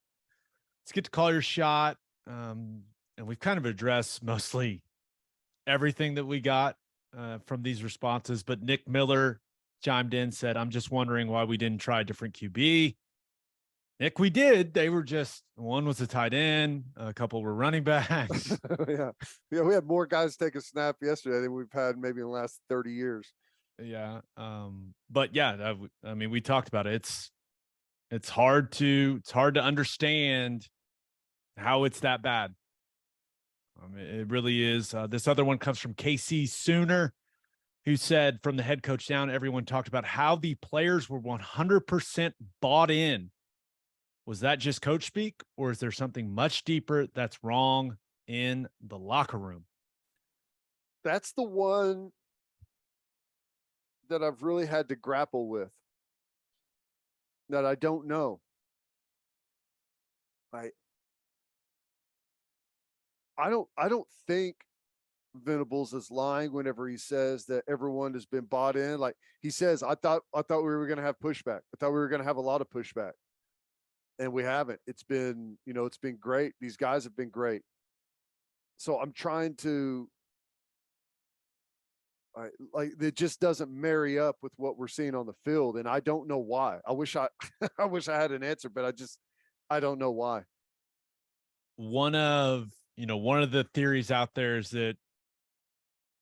Let's get to call your shot. And we've kind of addressed mostly everything that we got from these responses, but Nick Miller chimed in, said, I'm just wondering why we didn't try a different QB. Nick, we did. They were just, one was a tight end, a couple were running backs. Yeah. We had more guys take a snap yesterday than we've had maybe in the last 30 years. Yeah. But yeah, I mean, we talked about it. It's hard to understand how it's that bad. I mean, it really is. This other one comes from KC Sooner, who said, from the head coach down, everyone talked about how the players were 100% bought in. Was that just coach speak, or is there something much deeper that's wrong in the locker room? That's the one that I've really had to grapple with, that I don't know. I don't think Venables is lying whenever he says that everyone has been bought in. Like he says, I thought we were going to have pushback. I thought we were going to have a lot of pushback, and we haven't. It's been great. These guys have been great. So I'm trying to, it just doesn't marry up with what we're seeing on the field, and I don't know why. I wish I had an answer, but I don't know why. One of the theories out there is that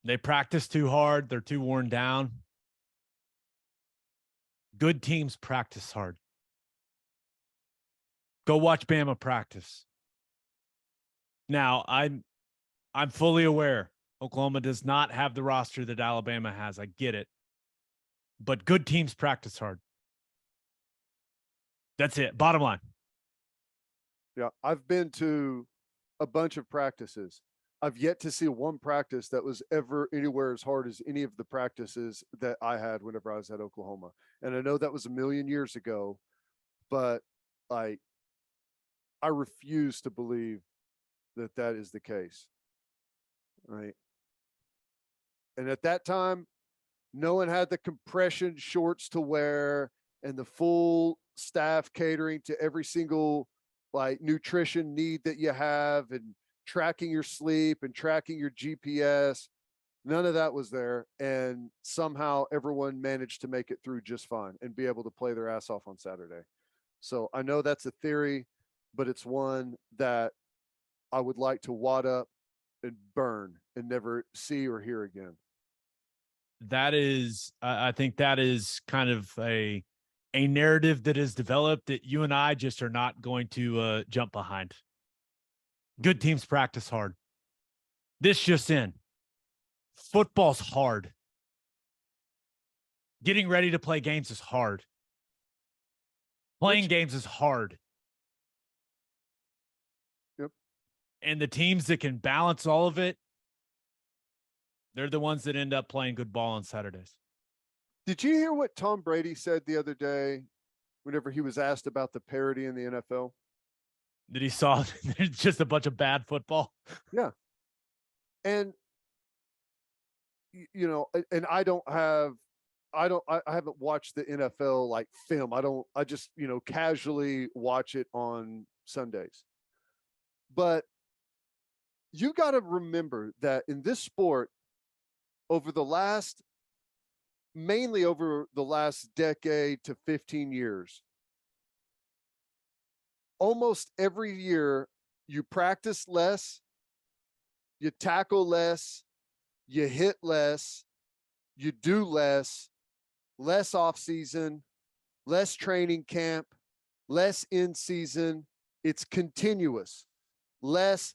they practice too hard. They're too worn down. Good teams practice hard. Go watch Bama practice. Now, I'm fully aware Oklahoma does not have the roster that Alabama has. I get it. But good teams practice hard. That's it. Bottom line. Yeah, I've been to a bunch of practices. I've yet to see one practice that was ever anywhere as hard as any of the practices that I had whenever I was at Oklahoma. And I know that was a million years ago, but I refuse to believe that is the case. Right. And at that time, no one had the compression shorts to wear and the full staff catering to every single nutrition need that you have, and tracking your sleep and tracking your GPS. None of that was there. And somehow everyone managed to make it through just fine and be able to play their ass off on Saturday. So I know that's a theory, but it's one that I would like to wad up and burn and never see or hear again. That is, I think that is kind of a narrative that is developed that you and I just are not going to jump behind. Good teams practice hard. This just in. Football's hard. Getting ready to play games is hard. Playing games is hard. Yep. And the teams that can balance all of it, they're the ones that end up playing good ball on Saturdays. Did you hear what Tom Brady said the other day whenever he was asked about the parity in the NFL? That he saw just a bunch of bad football? Yeah. And, you know, and I haven't watched the NFL like film. I just, you know, casually watch it on Sundays. But you got to remember that in this sport, mainly over the last decade to 15 years, almost every year you practice less, you tackle less, you hit less, you do less off season, less training camp, less in season. It's continuous. Less.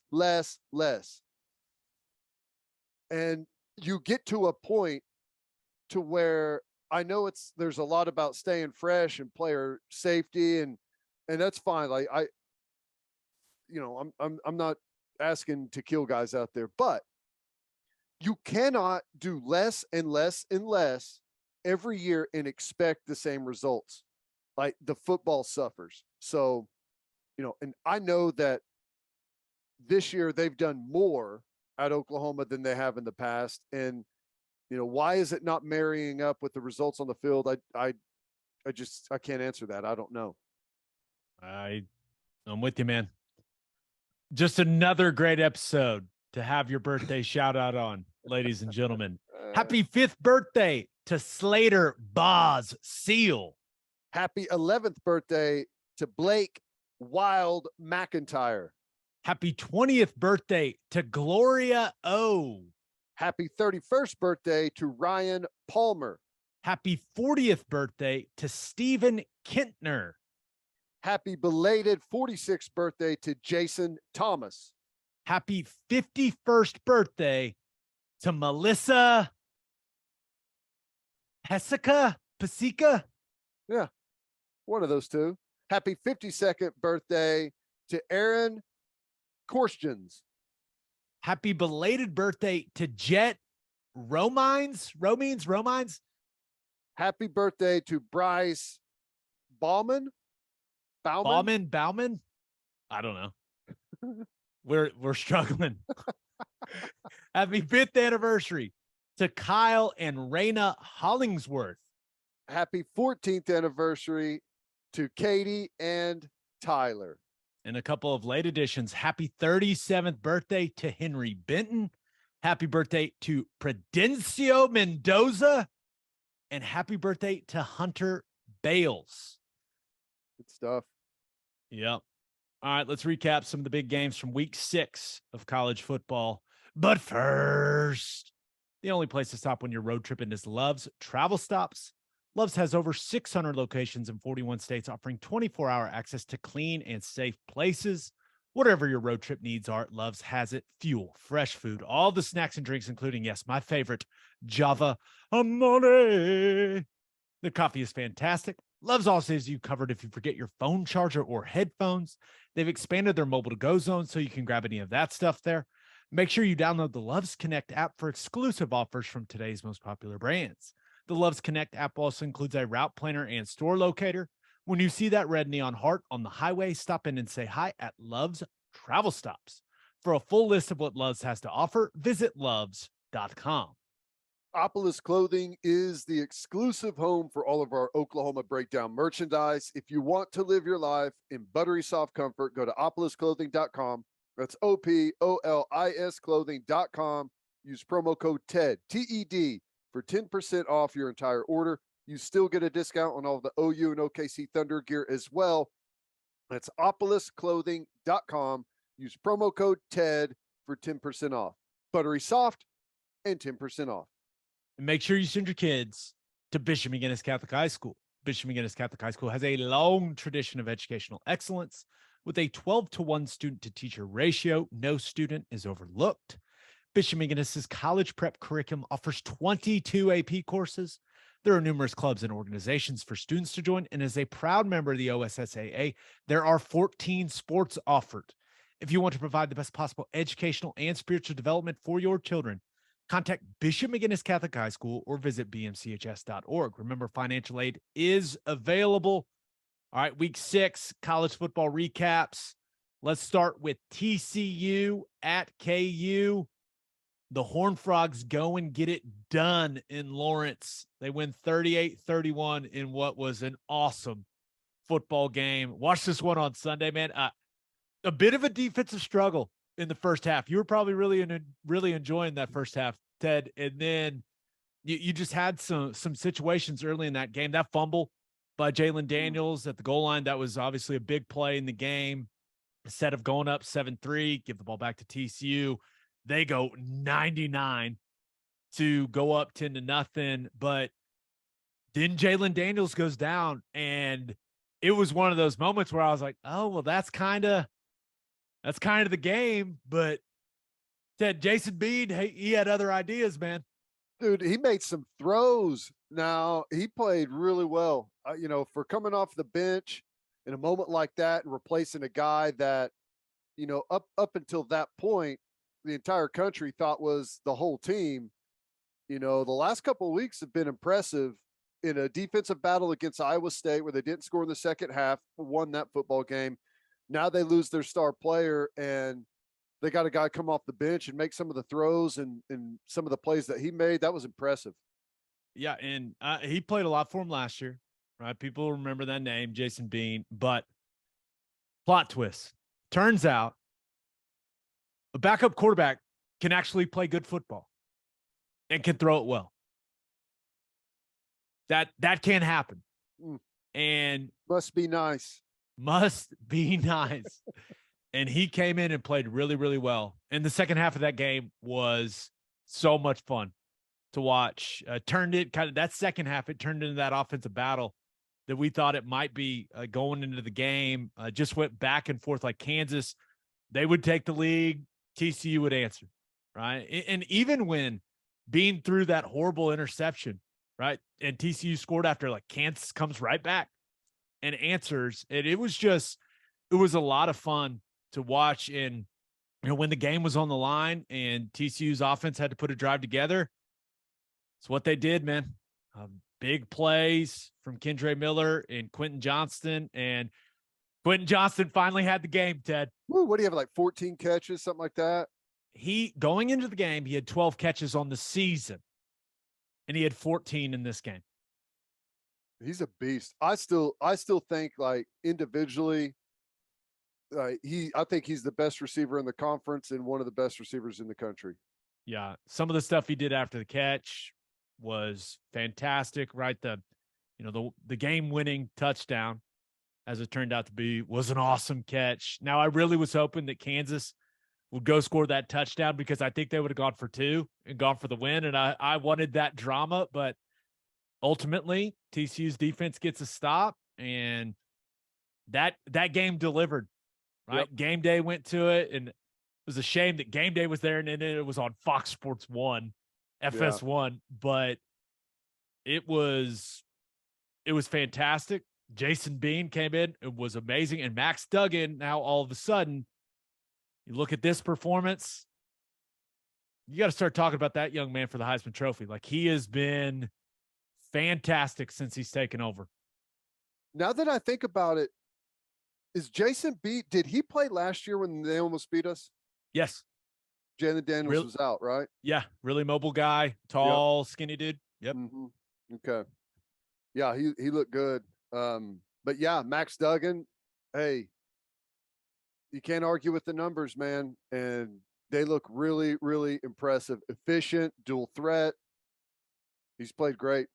And you get to a point to where I know there's a lot about staying fresh and player safety, and that's fine. Like I'm not asking to kill guys out there, but you cannot do less and less and less every year and expect the same results. Like the football suffers. So, you know, and I know that this year they've done more at Oklahoma than they have in the past. And, you know, why is it not marrying up with the results on the field? I can't answer that. I don't know. I'm with you, man. Just another great episode to have your birthday shout out on, ladies and gentlemen. Happy 5th birthday to Slater Boz Seal. Happy 11th birthday to Blake Wild McIntyre. Happy 20th birthday to Gloria O. Happy 31st birthday to Ryan Palmer. Happy 40th birthday to Stephen Kintner. Happy belated 46th birthday to Jason Thomas. Happy 51st birthday to Melissa Pasica? Yeah, one of those two. Happy 52nd birthday to Aaron Korstjens. Happy belated birthday to Jet Romines. Happy birthday to Bryce Bauman. Bauman? I don't know. We're struggling. Happy 5th anniversary to Kyle and Raina Hollingsworth. Happy 14th anniversary to Katie and Tyler. And a couple of late additions. Happy 37th birthday to Henry Benton. Happy birthday to Prudencio Mendoza. And happy birthday to Hunter Bales. Good stuff. Yep. All right, let's recap some of the big games from week 6 of college football. But first, the only place to stop when you're road tripping is Love's Travel Stops. Love's has over 600 locations in 41 states, offering 24-hour access to clean and safe places. Whatever your road trip needs are, Love's has it. Fuel, fresh food, all the snacks and drinks, including, yes, my favorite, Java Amore. The coffee is fantastic. Love's also has you covered if you forget your phone charger or headphones. They've expanded their mobile to-go zone so you can grab any of that stuff there. Make sure you download the Love's Connect app for exclusive offers from today's most popular brands. The Love's Connect app also includes a route planner and store locator. When you see that red neon heart on the highway, stop in and say hi at Love's Travel Stops. For a full list of what Love's has to offer, visit loves.com. Opolis Clothing is the exclusive home for all of our Oklahoma Breakdown merchandise. If you want to live your life in buttery soft comfort, go to opolisclothing.com. That's OPOLIS clothing.com. Use promo code TED, TED, for 10% off your entire order. You still get a discount on all of the OU and OKC Thunder gear as well. That's opolisclothing.com. Use promo code TED for 10% off. Buttery soft and 10% off. And make sure you send your kids to Bishop McGinnis Catholic High School. Bishop McGinnis Catholic High School has a long tradition of educational excellence. With a 12-to-1 student-to-teacher ratio, no student is overlooked. Bishop McGinnis's college prep curriculum offers 22 AP courses, There are numerous clubs and organizations for students to join, and as a proud member of the OSSAA, there are 14 sports offered. If you want to provide the best possible educational and spiritual development for your children, contact Bishop McGinnis Catholic High School or visit bmchs.org. Remember, financial aid is available. All right, week 6, college football recaps. Let's start with TCU at KU. The Horned Frogs go and get it done in Lawrence. They win 38-31 in what was an awesome football game. Watch this one on Sunday, man. A bit of a defensive struggle in the first half. You were probably really enjoying that first half, Ted. And then you just had some situations early in that game. That fumble by Jalen Daniels at the goal line, that was obviously a big play in the game. Instead of going up 7-3, give the ball back to TCU. They go 99 to go up 10-0. But then Jalen Daniels goes down, and it was one of those moments where I was like, oh, well, that's kind of the game. But Ted, Jason Bean, he had other ideas, man. Dude, he made some throws. Now, he played really well, for coming off the bench in a moment like that and replacing a guy that, up until that point, the entire country thought was the whole team. The last couple of weeks have been impressive in a defensive battle against Iowa State where they didn't score in the second half, won that football game. Now they lose their star player, and they got a guy come off the bench and make some of the throws and some of the plays that he made. That was impressive. Yeah, and he played a lot for him last year, right? People remember that name, Jason Bean. But plot twist. Turns out a backup quarterback can actually play good football and can throw it well. That can happen. And must be nice. Must be nice. And he came in and played really, really well. And the second half of that game was so much fun to watch. That second half, it turned into that offensive battle that we thought it might be going into the game. Just went back and forth like Kansas. They would take the lead. TCU would answer, right? And even when Bean threw that horrible interception, right, and TCU scored after, like, Kansas comes right back and answers. And it was a lot of fun to watch. And, when the game was on the line and TCU's offense had to put a drive together, it's what they did, man. Big plays from Kendre Miller and Quentin Johnston. And Quentin Johnston finally had the game, Ted. Woo, what do you have, like 14 catches, something like that? Going into the game, he had 12 catches on the season, and he had 14 in this game. He's a beast. I still think, like, individually, I think he's the best receiver in the conference and one of the best receivers in the country. Yeah. Some of the stuff he did after the catch was fantastic, right? The game-winning touchdown, as it turned out to be, was an awesome catch. Now, I really was hoping that Kansas would go score that touchdown because I think they would have gone for 2 and gone for the win. And I wanted that drama, but ultimately TCU's defense gets a stop, and that game delivered, right? Yep. Game Day went to it, and it was a shame that Game Day was there and then it was on Fox Sports 1, FS1, yeah. But it was fantastic. Jason Bean came in and was amazing. And Max Duggan, now all of a sudden, you look at this performance, you got to start talking about that young man for the Heisman Trophy. Like, he has been fantastic since he's taken over. Now that I think about it, is Jason Bean, did he play last year when they almost beat us? Yes. Jalen Daniels was out, right? Yeah. Really mobile guy, tall, skinny dude. Yep. Mm-hmm. Okay. Yeah, he looked good. But yeah, Max Duggan, hey, you can't argue with the numbers, man. And they look really, really impressive, efficient, dual threat. He's played great.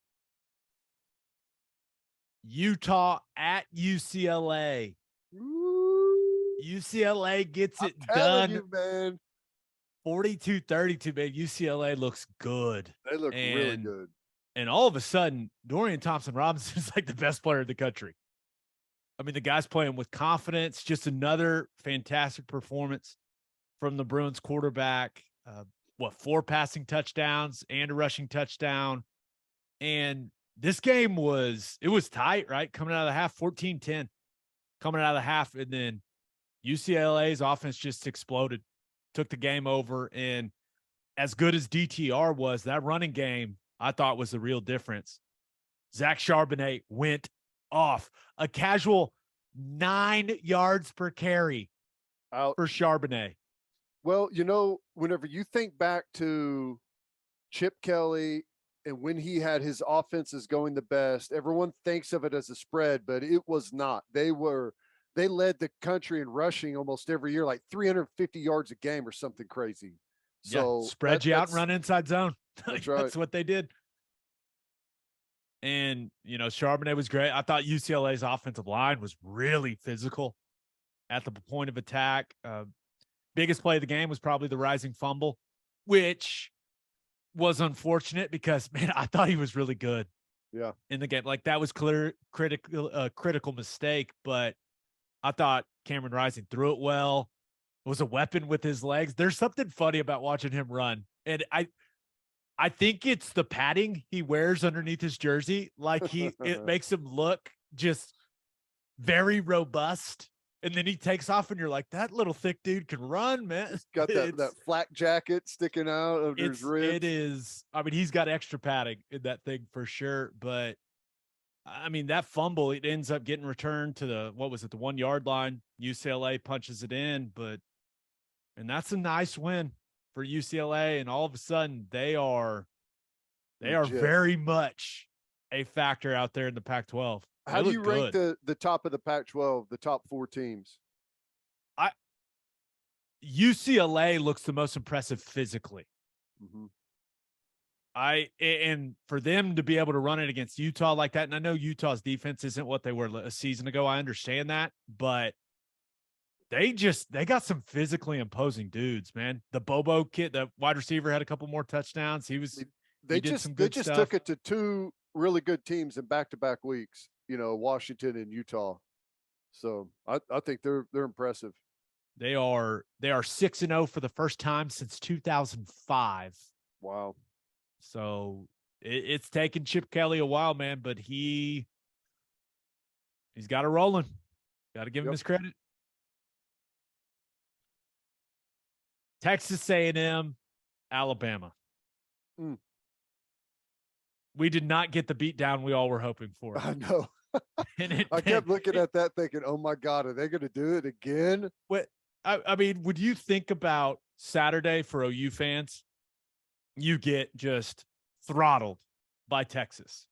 Utah at UCLA. Ooh, UCLA gets it done. You, man. 42-32, man. UCLA looks good. They look really good. And all of a sudden, Dorian Thompson-Robinson is like the best player in the country. I mean, the guy's playing with confidence. Just another fantastic performance from the Bruins quarterback. 4 passing touchdowns and a rushing touchdown. And this game was tight, right? Coming out of the half, 14-10. Coming out of the half, and then UCLA's offense just exploded, took the game over, and as good as DTR was, that running game I thought was the real difference. Zach Charbonnet went off. A casual 9 yards per carry Out. for Charbonnet. Well, whenever you think back to Chip Kelly and when he had his offenses going the best, everyone thinks of it as a spread, but it was not. They led the country in rushing almost every year, like 350 yards a game or something crazy. So spread you out and run inside zone. That's right. That's what they did. And, Charbonnet was great. I thought UCLA's offensive line was really physical at the point of attack. Biggest play of the game was probably the rising fumble, which was unfortunate because, man, I thought he was really good. Yeah. In the game. Like, that was critical mistake, but I thought Cameron Rising threw it well. It was a weapon with his legs. There's something funny about watching him run. And I think it's the padding he wears underneath his jersey. Like it makes him look just very robust. And then he takes off and you're like, that little thick dude can run, man. He's got that flak jacket sticking out under his ribs. It is. I mean, he's got extra padding in that thing for sure. But I mean, that fumble, it ends up getting returned to the 1 yard line. UCLA punches it in, and that's a nice win for UCLA. And all of a sudden they are very much a factor out there in the Pac-12. How do you rank the top of the Pac-12, the top 4 teams? UCLA looks the most impressive physically. Mm-hmm. And for them to be able to run it against Utah like that, and I know Utah's defense isn't what they were a season ago. I understand that, but they got some physically imposing dudes, man. The Bobo kid, the wide receiver, had a couple more touchdowns. They just took it to 2 really good teams in back-to-back weeks, Washington and Utah. So I think they're impressive. They are 6-0 for the first time since 2005. Wow. So it's taken Chip Kelly a while, man, but he's got it rolling. Got to give him his credit. Texas A&M, Alabama. We did not get the beatdown we all were hoping for. I know. I kept looking at that thinking, oh my God, are they going to do it again? What? I mean, would you think about Saturday for OU fans? You get just throttled by Texas.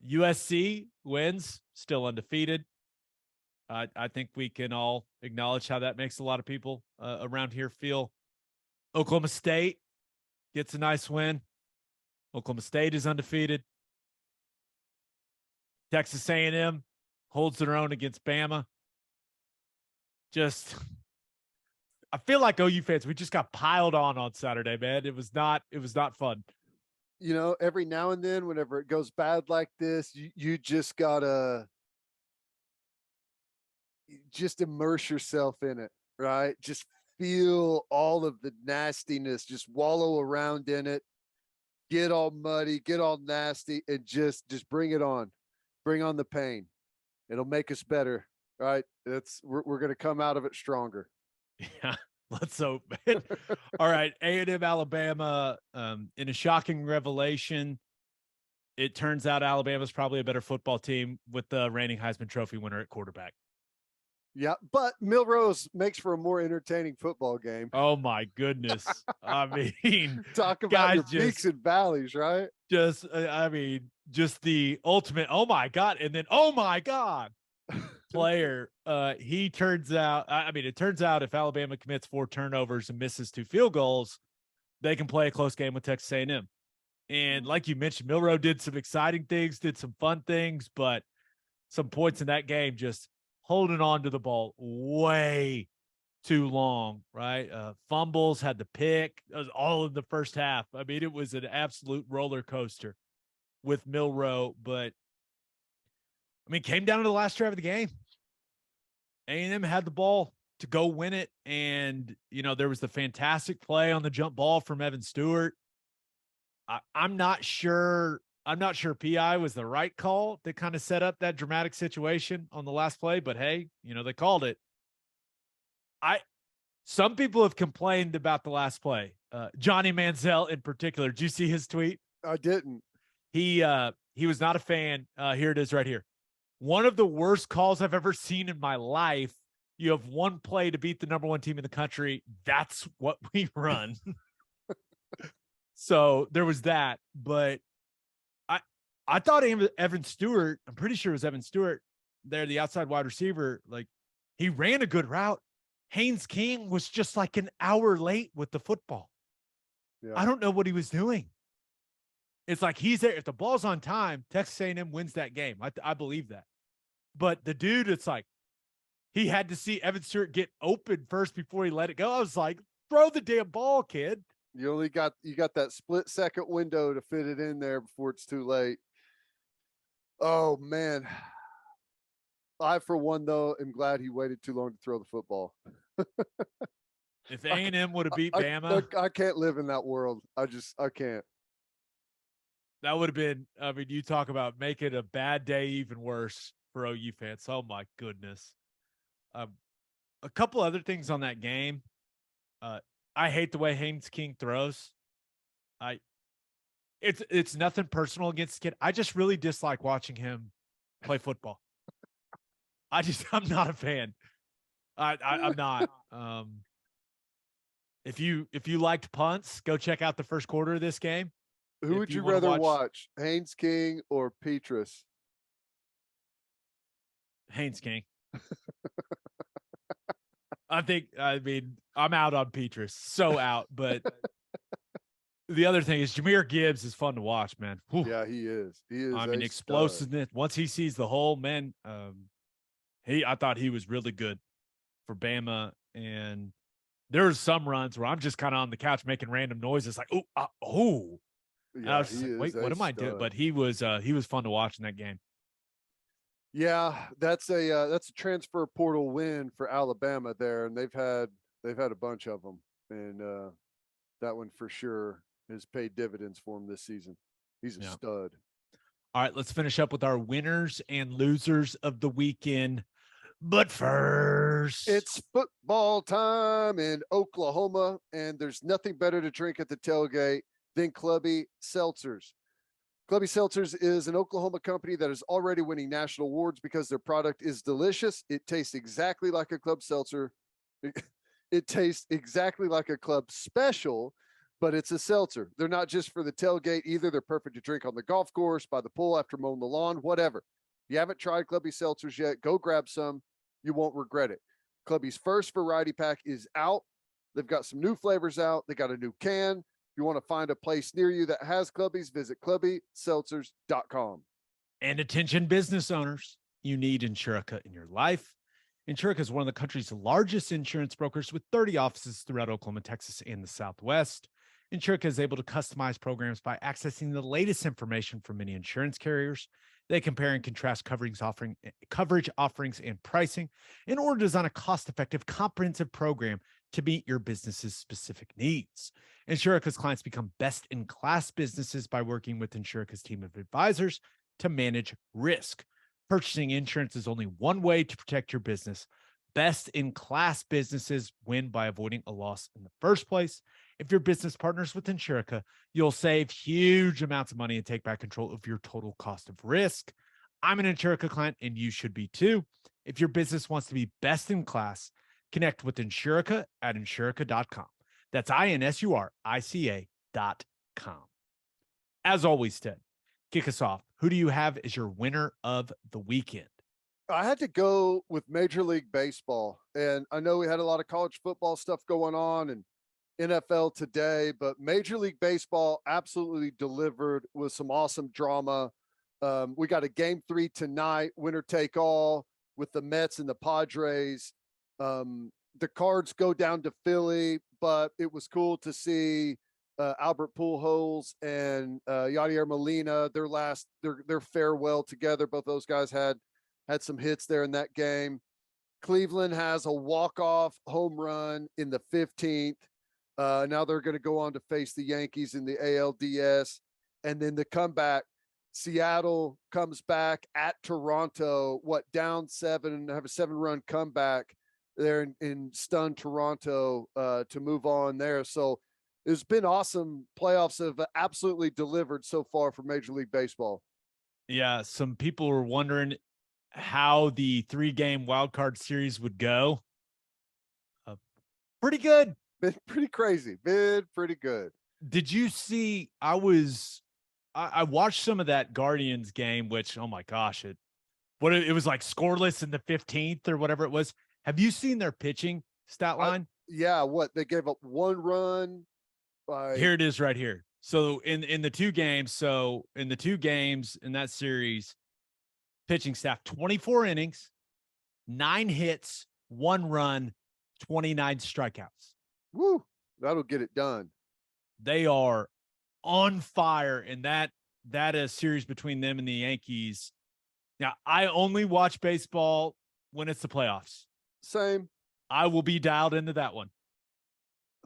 USC wins, still undefeated. I think we can all acknowledge how that makes a lot of people around here feel. Oklahoma State gets a nice win. Oklahoma State is undefeated. Texas A&M holds their own against Bama. I feel like OU fans, we just got piled on Saturday, man. It was not fun. Every now and then, whenever it goes bad like this, you just gotta just immerse yourself in it, right? Just feel all of the nastiness, just wallow around in it, get all muddy, get all nasty, and just bring it on. Bring on the pain. It'll make us better, right? We're going to come out of it stronger. Yeah, let's hope. All right, A&M Alabama, in a shocking revelation, it turns out Alabama's probably a better football team with the reigning Heisman Trophy winner at quarterback. Yeah, but Milrose makes for a more entertaining football game. Oh my goodness. I mean, talk about your peaks and valleys, right? Just the ultimate, oh my God. And then, oh my God, player. It turns out if Alabama commits 4 turnovers and misses 2 field goals, they can play a close game with Texas A&M. And like you mentioned, Milroe did some exciting things, did some fun things, but some points in that game just holding on to the ball way too long, right? Fumbles, had the pick. It was all in the first half. I mean, it was an absolute roller coaster with Milroe, but I mean, came down to the last drive of the game. A&M had the ball to go win it, and there was the fantastic play on the jump ball from Evan Stewart. I'm not sure I'm not sure PI was the right call that kind of set up that dramatic situation on the last play, but hey, they called it. Some people have complained about the last play. Johnny Manziel in particular. Did you see his tweet? I didn't. He was not a fan. Here it is right here. One of the worst calls I've ever seen in my life. You have one play to beat the number one team in the country. That's what we run. So there was that. But I thought Evan Stewart, I'm pretty sure it was Evan Stewart there, the outside wide receiver, like he ran a good route. Haynes King was just like an hour late with the football. Yeah. I don't know what he was doing. It's like he's there. If the ball's on time, Texas A&M wins that game. I believe that. But the dude, it's like he had to see Evan Stewart get open first before he let it go. I was like, throw the damn ball, kid. You got that split second window to fit it in there before it's too late. Oh man. I, for one, though, am glad he waited too long to throw the football. If A&M would have beat Bama, I can't live in that world. I can't. That would have been, you talk about making a bad day even worse for OU fans. Oh, my goodness. A couple other things on that game. I hate the way Haynes King throws. It's nothing personal against the kid. I just really dislike watching him play football. I'm not a fan. I'm not. If you liked punts, go check out the first quarter of this game. Who would you rather watch, Haynes King or Petrus? Haynes King. I'm out on Petrus. So out. But the other thing is Jahmyr Gibbs is fun to watch, man. Whew. Yeah, he is. Explosiveness. Once he sees the hole, man, I thought he was really good for Bama. And there was some runs where I'm just kind of on the couch making random noises like, oh. Yeah, I was like, wait, what am I doing? But he was fun to watch in that game. Yeah, that's a transfer portal win for Alabama there, and they've had a bunch of them, and that one for sure has paid dividends for him this season. He's a stud. All right, let's finish up with our winners and losers of the weekend. But first, it's football time in Oklahoma, and there's nothing better to drink at the tailgate than Clubby Seltzers. Clubby Seltzers is an Oklahoma company that is already winning national awards because their product is delicious. It tastes exactly like a club seltzer. It tastes exactly like a club special, but it's a seltzer. They're not just for the tailgate either. They're perfect to drink on the golf course, by the pool, after mowing the lawn, whatever. If you haven't tried Clubby Seltzers yet, go grab some. You won't regret it. Clubby's first variety pack is out. They've got some new flavors out. They got a new can. If you want to find a place near you that has Clubbies, visit clubbyseltzers.com. And attention business owners, you need Insurica in your life. Insurica is one of the country's largest insurance brokers with 30 offices throughout Oklahoma, Texas, and the Southwest. Insurica is able to customize programs by accessing the latest information from many insurance carriers. They compare and contrast coverage offerings and pricing in order to design a cost-effective, comprehensive program to meet your business's specific needs. Insurica's clients become best-in-class businesses by working with Insurica's team of advisors to manage risk. Purchasing insurance is only one way to protect your business. Best-in-class businesses win by avoiding a loss in the first place. If your business partners with Insurica, you'll save huge amounts of money and take back control of your total cost of risk. I'm an Insurica client, and you should be too. If your business wants to be best in class, connect with Insurica at Insurica.com. That's INSURICA.com. As always, Ted, kick us off. Who do you have as your winner of the weekend? I had to go with Major League Baseball, and I know we had a lot of college football stuff going on and NFL today, but Major League Baseball absolutely delivered with some awesome drama. We got a game 3 tonight, winner take all, with the Mets and the Padres. The Cards go down to Philly, but it was cool to see Albert Pujols and Yadier Molina, their farewell together. Both those guys had some hits there in that game. Cleveland has a walk-off home run in the 15th. Now they're going to go on to face the Yankees in the ALDS. And then the comeback, Seattle comes back at Toronto, down 7, have a 7-run comeback there and stun Toronto to move on there. So it's been awesome. Playoffs have absolutely delivered so far for Major League Baseball. Yeah, some people were wondering how the 3-game wild card series would go. Pretty good. Been pretty crazy. Been pretty good. Did you see? I watched some of that Guardians game, which, oh my gosh, it was like scoreless in the 15th or whatever it was. Have you seen their pitching stat line? Yeah, they gave up 1 run. Here it is right here. So in the 2 games, in that series, pitching staff 24 innings, 9 hits, 1 run, 29 strikeouts. Woo, that'll get it done. They are on fire in that series between them and the Yankees. Now, I only watch baseball when it's the playoffs. Same. I will be dialed into that one.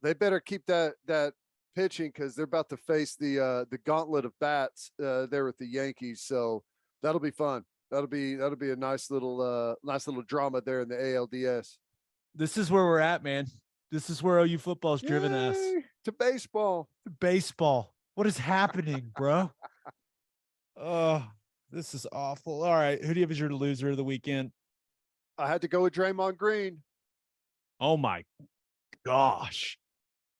They better keep that pitching because they're about to face the gauntlet of bats there with the Yankees. So that'll be fun. That'll be a nice little drama there in the ALDS. This is where we're at, man. This is where OU football's driven us to baseball. To baseball. What is happening, bro? Oh, this is awful. All right, who do you have as your loser of the weekend? I had to go with Draymond Green. Oh my gosh.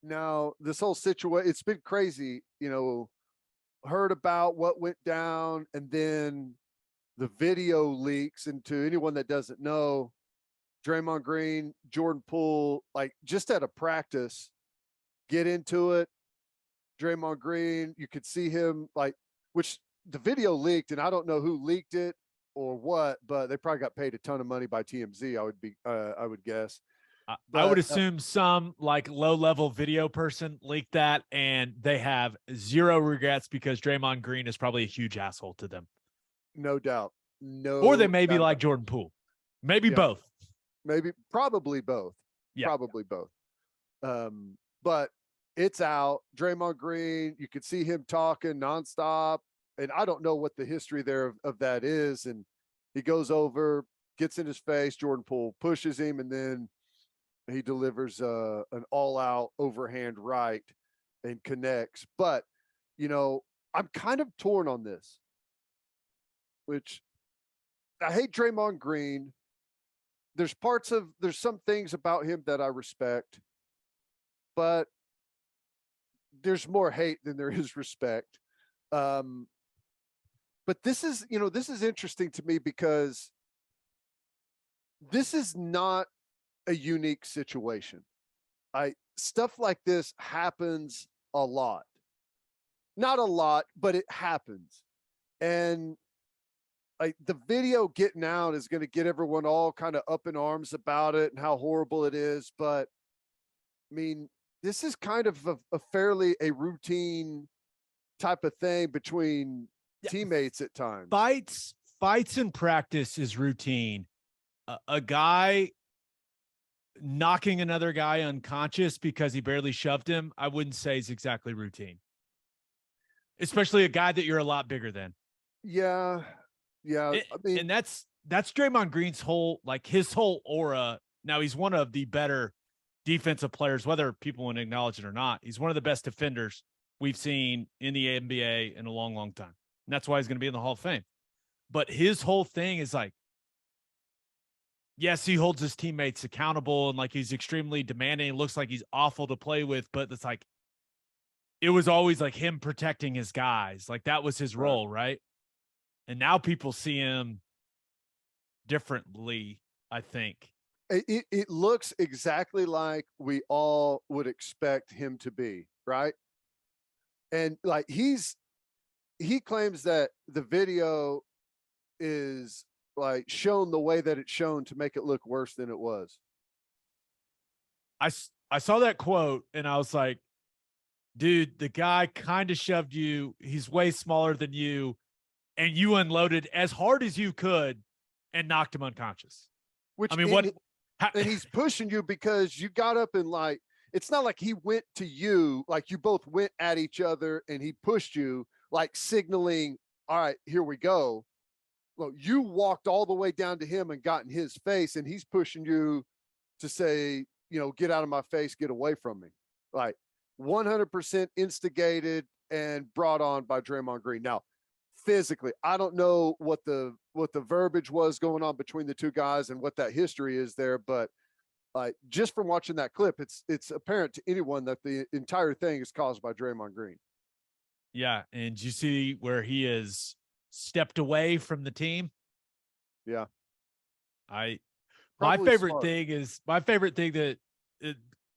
Now, this whole situation, it's been crazy, heard about what went down, and then the video leaks. And to anyone that doesn't know, Draymond Green, Jordan Poole, like just at a practice, get into it. Draymond Green, you could see him which the video leaked, and I don't know who leaked it or what, but they probably got paid a ton of money by TMZ. I would guess. I would assume some low-level video person leaked that, and they have zero regrets because Draymond Green is probably a huge asshole to them. No doubt. No. Or they may be like Jordan Poole. Maybe both. Probably both. Yeah. Probably both. But it's out. Draymond Green, you could see him talking nonstop. And I don't know what the history there of that is. And he goes over, gets in his face. Jordan Poole pushes him, and then he delivers an all-out overhand right and connects. But, I'm kind of torn on this, which I hate Draymond Green. There's some things about him that I respect, but there's more hate than there is respect. But this is interesting to me because this is not a unique situation. Stuff like this happens a lot. Not a lot, but it happens. And the video getting out is going to get everyone all kind of up in arms about it and how horrible it is. But I mean, this is kind of a fairly routine type of thing between teammates at times. Fights in practice is routine. A guy knocking another guy unconscious because he barely shoved him, I wouldn't say is exactly routine. Especially a guy that you're a lot bigger than. Yeah. I mean, and that's Draymond Green's whole aura. Now, he's one of the better defensive players, whether people want to acknowledge it or not. He's one of the best defenders we've seen in the NBA in a long, long time. And that's why he's going to be in the Hall of Fame. But his whole thing is yes, he holds his teammates accountable and he's extremely demanding. It looks like he's awful to play with, but it's it was always him protecting his guys. That was his role, right? And now people see him differently, I think. It looks exactly like we all would expect him to be, right? And he claims that the video is shown the way that it's shown to make it look worse than it was. I saw that quote and I was like, dude, the guy kind of shoved you. He's way smaller than you. And you unloaded as hard as you could and knocked him unconscious. And he's pushing you because you got up and it's not like he went to you, you both went at each other and he pushed you, signaling, all right, here we go. Well, you walked all the way down to him and got in his face, and he's pushing you to say, get out of my face, get away from me. Like 100% instigated and brought on by Draymond Green. Now, physically, I don't know what the verbiage was going on between the two guys and what that history is there, but just from watching that clip, it's apparent to anyone that the entire thing is caused by Draymond Green. Yeah, and you see where he has stepped away from the team? Yeah. My favorite thing that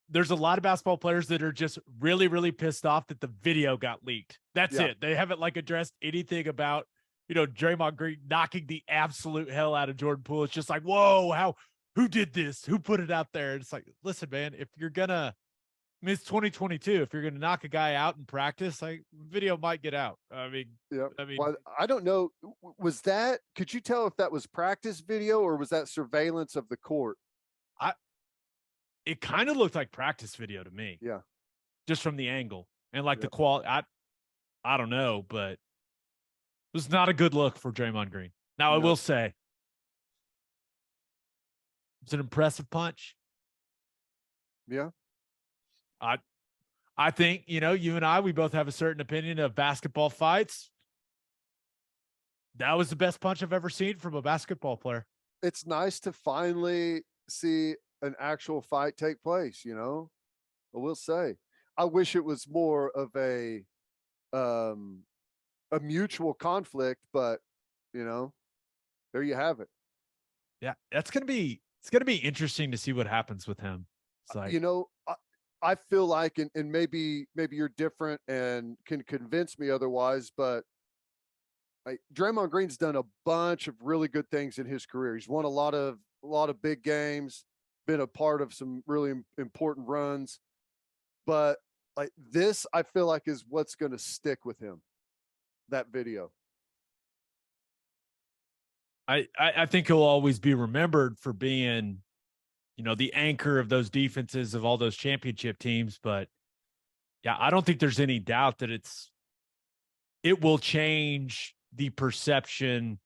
there's a lot of basketball players that are just really, really pissed off that the video got leaked. That's it. They haven't addressed anything about, Draymond Green knocking the absolute hell out of Jordan Poole. It's just like, whoa, who did this? Who put it out there? And it's like, listen, man, if you're gonna it's 2022. If you're going to knock a guy out in practice, video might get out. Well, I don't know. Could you tell if that was practice video or was that surveillance of the court? It kind of looked like practice video to me. Yeah. Just from the angle and the quality. I don't know, but it was not a good look for Draymond Green. Now, I will say it's an impressive punch. Yeah. I think, you and I, we both have a certain opinion of basketball fights. That was the best punch I've ever seen from a basketball player. It's nice to finally see an actual fight take place, I will say. I wish it was more of a mutual conflict, but there you have it. Yeah, it's going to be interesting to see what happens with him. It's like, I feel like, and maybe you're different and can convince me otherwise, but Draymond Green's done a bunch of really good things in his career. He's won a lot of big games, been a part of some really important runs, but this, I feel like is what's going to stick with him. That video. I think he'll always be remembered for being, the anchor of those defenses of all those championship teams. But yeah, I don't think there's any doubt that it will change the perception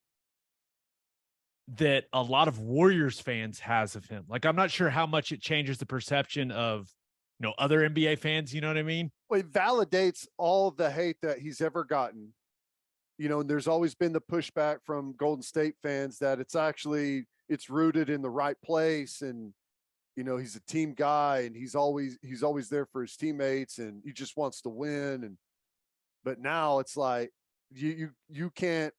that a lot of Warriors fans has of him. I'm not sure how much it changes the perception of, other NBA fans. You know what I mean? Well, it validates all the hate that he's ever gotten. And there's always been the pushback from Golden State fans that it's rooted in the right place. And, he's a team guy and he's always there for his teammates and he just wants to win. But now it's like, you can't,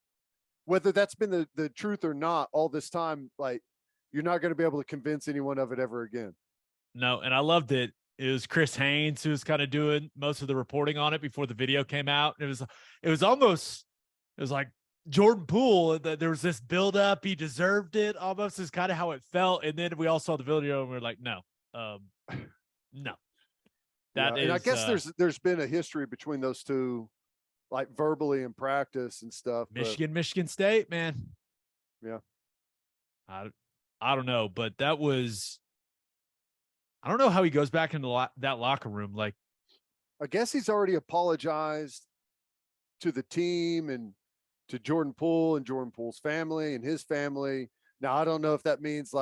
whether that's been the truth or not all this time, you're not going to be able to convince anyone of it ever again. No. And I loved it. It was Chris Haynes who was kind of doing most of the reporting on it before the video came out. It was like Jordan Poole. There was this build up. He deserved it almost is kind of how it felt. And then we all saw the video and we were like, no. No. And I guess there's been a history between those two, verbally in practice and stuff. Michigan State, man. Yeah. I don't know, but I don't know how he goes back into that locker room. I guess he's already apologized to the team and to Jordan Poole and Jordan Poole's family and his family. Now, I don't know if that means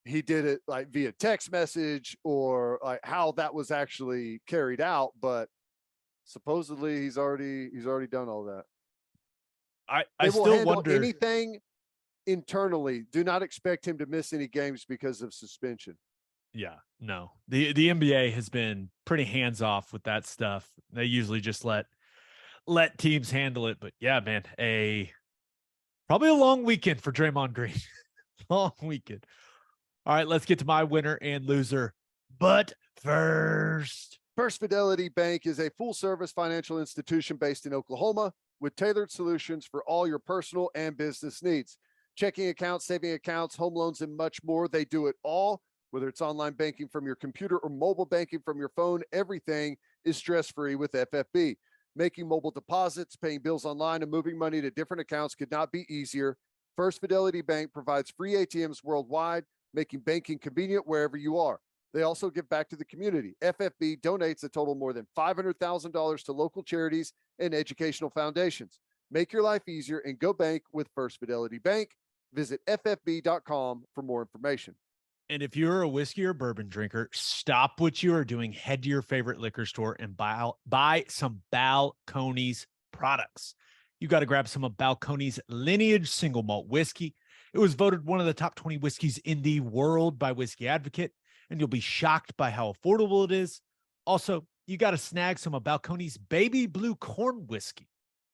he did it via text message or how that was actually carried out, but supposedly he's already done all that. I still wonder anything internally. Do not expect him to miss any games because of suspension. Yeah, no. The NBA has been pretty hands off with that stuff. They usually just let teams handle it. But yeah, man, probably a long weekend for Draymond Green. Long weekend. All right, let's get to my winner and loser. But first, First Fidelity Bank is a full-service financial institution based in Oklahoma with tailored solutions for all your personal and business needs. Checking accounts, saving accounts, home loans, and much more. They do it all. Whether it's online banking from your computer or mobile banking from your phone, everything is stress-free with FFB. Making mobile deposits, paying bills online, and moving money to different accounts could not be easier. First Fidelity Bank provides free ATMs worldwide, making banking convenient wherever you are. They also give back to the community. FFB donates a total more than $500,000 to local charities and educational foundations. Make your life easier and go bank with First Fidelity Bank. Visit ffb.com for more information. And if you're a whiskey or bourbon drinker, stop what you are doing, head to your favorite liquor store and buy some Balcones products. You got to grab some of Balcones Lineage single malt whiskey. It was voted one of the top 20 whiskeys in the world by Whiskey Advocate, and you'll be shocked by how affordable it is. Also, you got to snag some of Balcones Baby Blue Corn whiskey.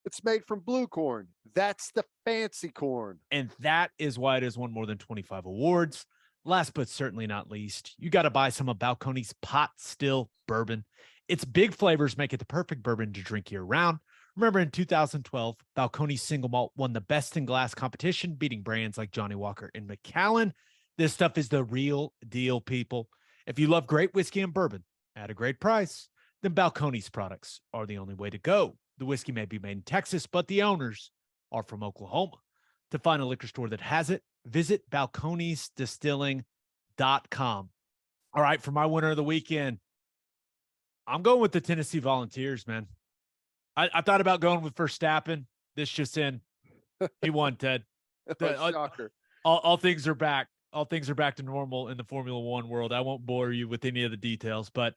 It's made from blue corn. That's the fancy corn. And that is why it has won more than 25 awards. Last but certainly not least, you got to buy some of Balcones Pot Still Bourbon. Its big flavors make it the perfect bourbon to drink year round. Remember in 2012, Balcones Single Malt won the Best in Glass competition, beating brands like Johnnie Walker and Macallan. This stuff is the real deal, people. If you love great whiskey and bourbon at a great price, then Balcones products are the only way to go. The whiskey may be made in Texas, but the owners are from Oklahoma. To find a liquor store that has it, visit balconesdistilling.com. All right, for my winner of the weekend, I'm going with the Tennessee Volunteers, man. I thought about going with Verstappen. This just in. He won, Ted. Shocker. All things are back. All things are back to normal in the Formula One world. I won't bore you with any of the details, but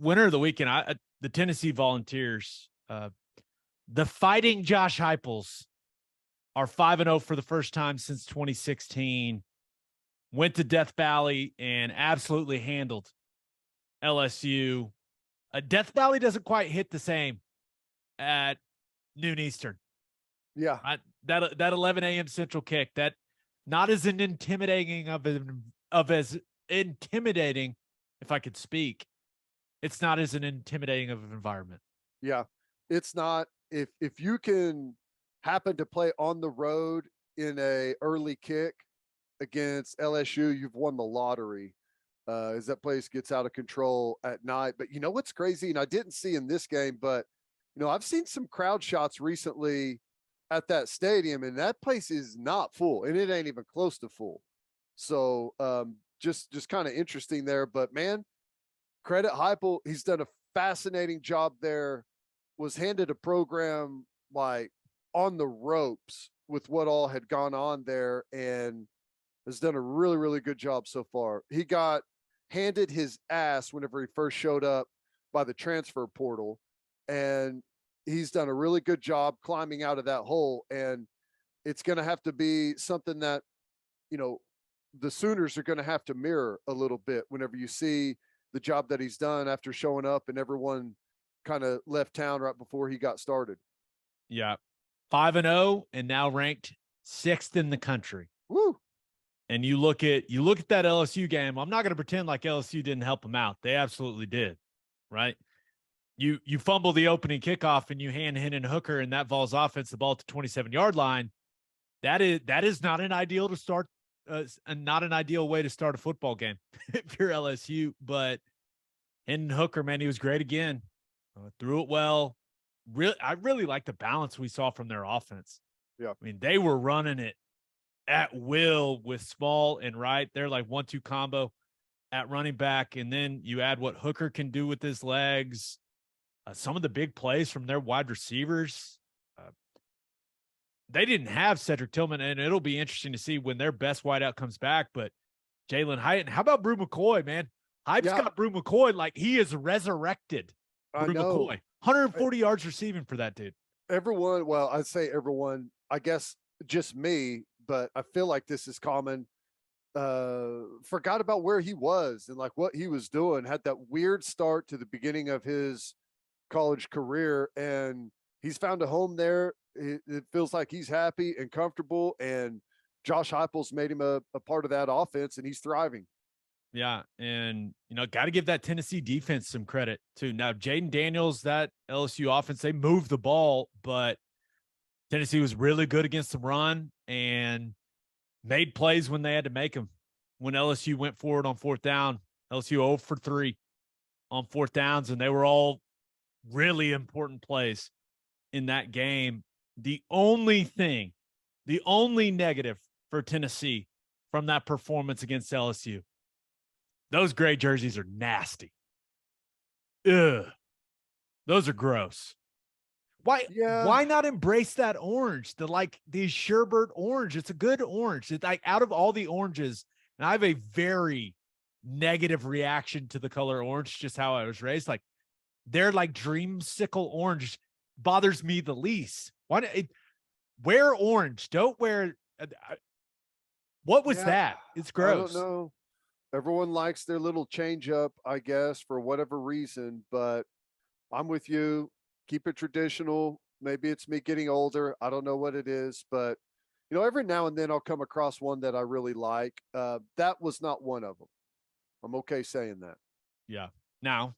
winner of the weekend, the Tennessee Volunteers, the Fighting Josh Heupels are 5-0 for the first time since 2016. Went to Death Valley and absolutely handled LSU. Death Valley doesn't quite hit the same at noon Eastern. Yeah. That 11 a.m. Central kick, that not as an intimidating as intimidating, if I could speak. It's not as an intimidating of an environment. Yeah, it's not. If you can happen to play on the road in a early kick against LSU, you've won the lottery. As that place gets out of control at night. But you know what's crazy, and I didn't see in this game, but you know, I've seen some crowd shots recently at that stadium, and that place is not full, and it ain't even close to full. So just kind of interesting there. But man, credit Heupel. He's done a fascinating job there. Was handed a program like on the ropes with what all had gone on there, and has done a really, really good job so far. He got handed his ass whenever he first showed up by the transfer portal, and he's done a really good job climbing out of that hole. And it's going to have to be something that, you know, the Sooners are going to have to mirror a little bit whenever you see the job that he's done after showing up and everyone kind of left town right before he got started. Yeah. 5-0 and now ranked 6th in the country. Woo. And you look at that LSU game. I'm not going to pretend like LSU didn't help them out. They absolutely did, right? You fumble the opening kickoff and you hand Hendon Hooker and that Vols offense the ball at the 27-yard line. That is not an ideal to start, not an ideal way to start a football game if you're LSU. But Hendon Hooker, man, he was great again. Threw it well. I really like the balance we saw from their offense. Yeah, I mean, they were running it at will with Small and Wright. They're like 1-2 combo at running back. And then you add what Hooker can do with his legs. Some of the big plays from their wide receivers. They didn't have Cedric Tillman, and it'll be interesting to see when their best wideout comes back. But Jalen Hyatt, how about Brew McCoy, man? Hype's got Brew McCoy like he is resurrected. Brew McCoy, 140 yards receiving for that dude. Everyone, well, I'd say everyone, I guess just me, but I feel like this is common. Forgot about where he was and like what he was doing. Had that weird start to the beginning of his college career, and he's found a home there. It feels like he's happy and comfortable, and Josh Heupel's made him a part of that offense, and he's thriving. Yeah, and, you know, got to give that Tennessee defense some credit, too. Now, Jaden Daniels, that LSU offense, they moved the ball, but Tennessee was really good against the run and made plays when they had to make them. When LSU went forward on fourth down, LSU 0 for 3 on fourth downs, and they were all really important plays in that game. The only negative for Tennessee from that performance against LSU, those gray jerseys are nasty. Ugh. Those are gross. Why Yeah. why not embrace that orange? The sherbet orange. It's a good orange. It's like out of all the oranges, and I have a very negative reaction to the color orange, just how I was raised. Like their like dreamsicle orange bothers me the least. Wear orange? Don't wear. What was Yeah. that? It's I don't gross. know. Everyone likes their little change up, I guess, for whatever reason, but I'm with you. Keep it traditional. Maybe it's me getting older. I don't know what it is, but every now and then I'll come across one that I really like. That was not one of them. I'm okay saying that. Yeah. Now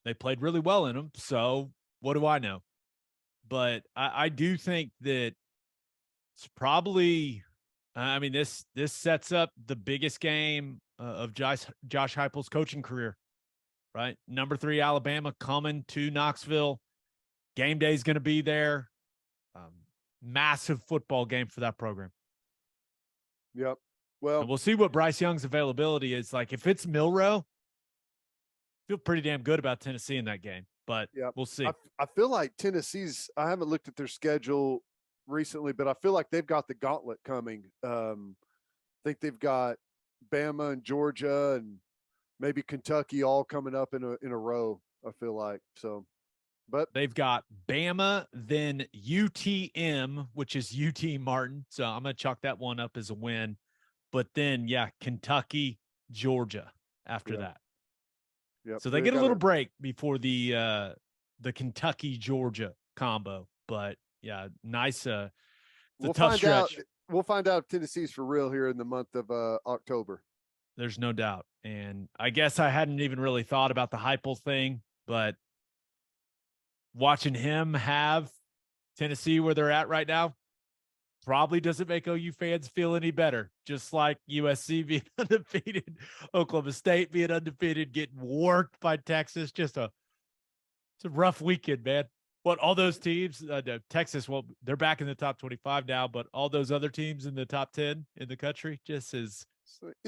they played really well in them, so what do I know? But I do think that it's probably. I mean, this sets up the biggest game of Josh Heupel's coaching career, right? Number 3 Alabama coming to Knoxville. Game day is going to be there. Massive football game for that program. Yep. And Well, we'll see what Bryce Young's availability is like. If it's Milrow, feel pretty damn good about Tennessee in that game, but yeah, we'll see. I feel like Tennessee's. I haven't looked at their schedule recently, but I feel like they've got the gauntlet coming. I think they've got Bama and Georgia and maybe Kentucky all coming up in a row. I feel like so, but They've got Bama, then UTM, which is UT Martin. So I'm going to chalk that one up as a win. But then, yeah, Kentucky, Georgia after that. Yep. So they get a little break before the Kentucky Georgia combo. But yeah, nice. It's a tough stretch. We'll find out if Tennessee's for real here in the month of October. There's no doubt. And I guess I hadn't even really thought about the Heupel thing, but watching him have Tennessee where they're at right now probably doesn't make OU fans feel any better. Just like USC being undefeated, Oklahoma State being undefeated, getting worked by Texas. It's a rough weekend, man. What all those teams, Texas, well, they're back in the top 25 now, but all those other teams in the top 10 in the country just is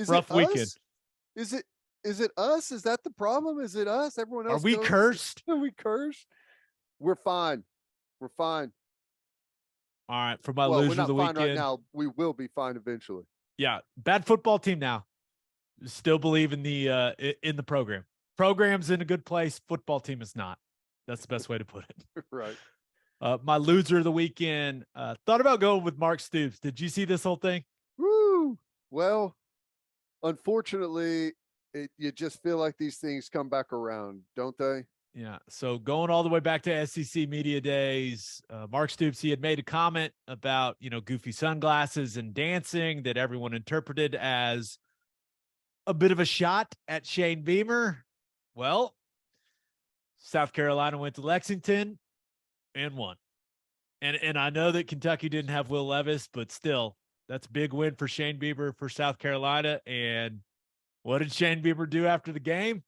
rough weekend. Is it us? Is that the problem? Is it us? Everyone else Are we cursed? Are we cursed? We're fine. We're fine. All right, for my loser of the weekend. Right now. We will be fine eventually. Yeah, bad football team now. Still believe in the program. Program's in a good place. Football team is not. That's the best way to put it. Right. My loser of the weekend. Thought about going with Mark Stoops. Did you see this whole thing? Woo! Well, unfortunately, you just feel like these things come back around, don't they? Yeah. So going all the way back to SEC media days, Mark Stoops, he had made a comment about, goofy sunglasses and dancing that everyone interpreted as a bit of a shot at Shane Beamer. Well, South Carolina went to Lexington and won. And I know that Kentucky didn't have Will Levis, but still, that's a big win for Shane Beamer for South Carolina. And what did Shane Beamer do after the game?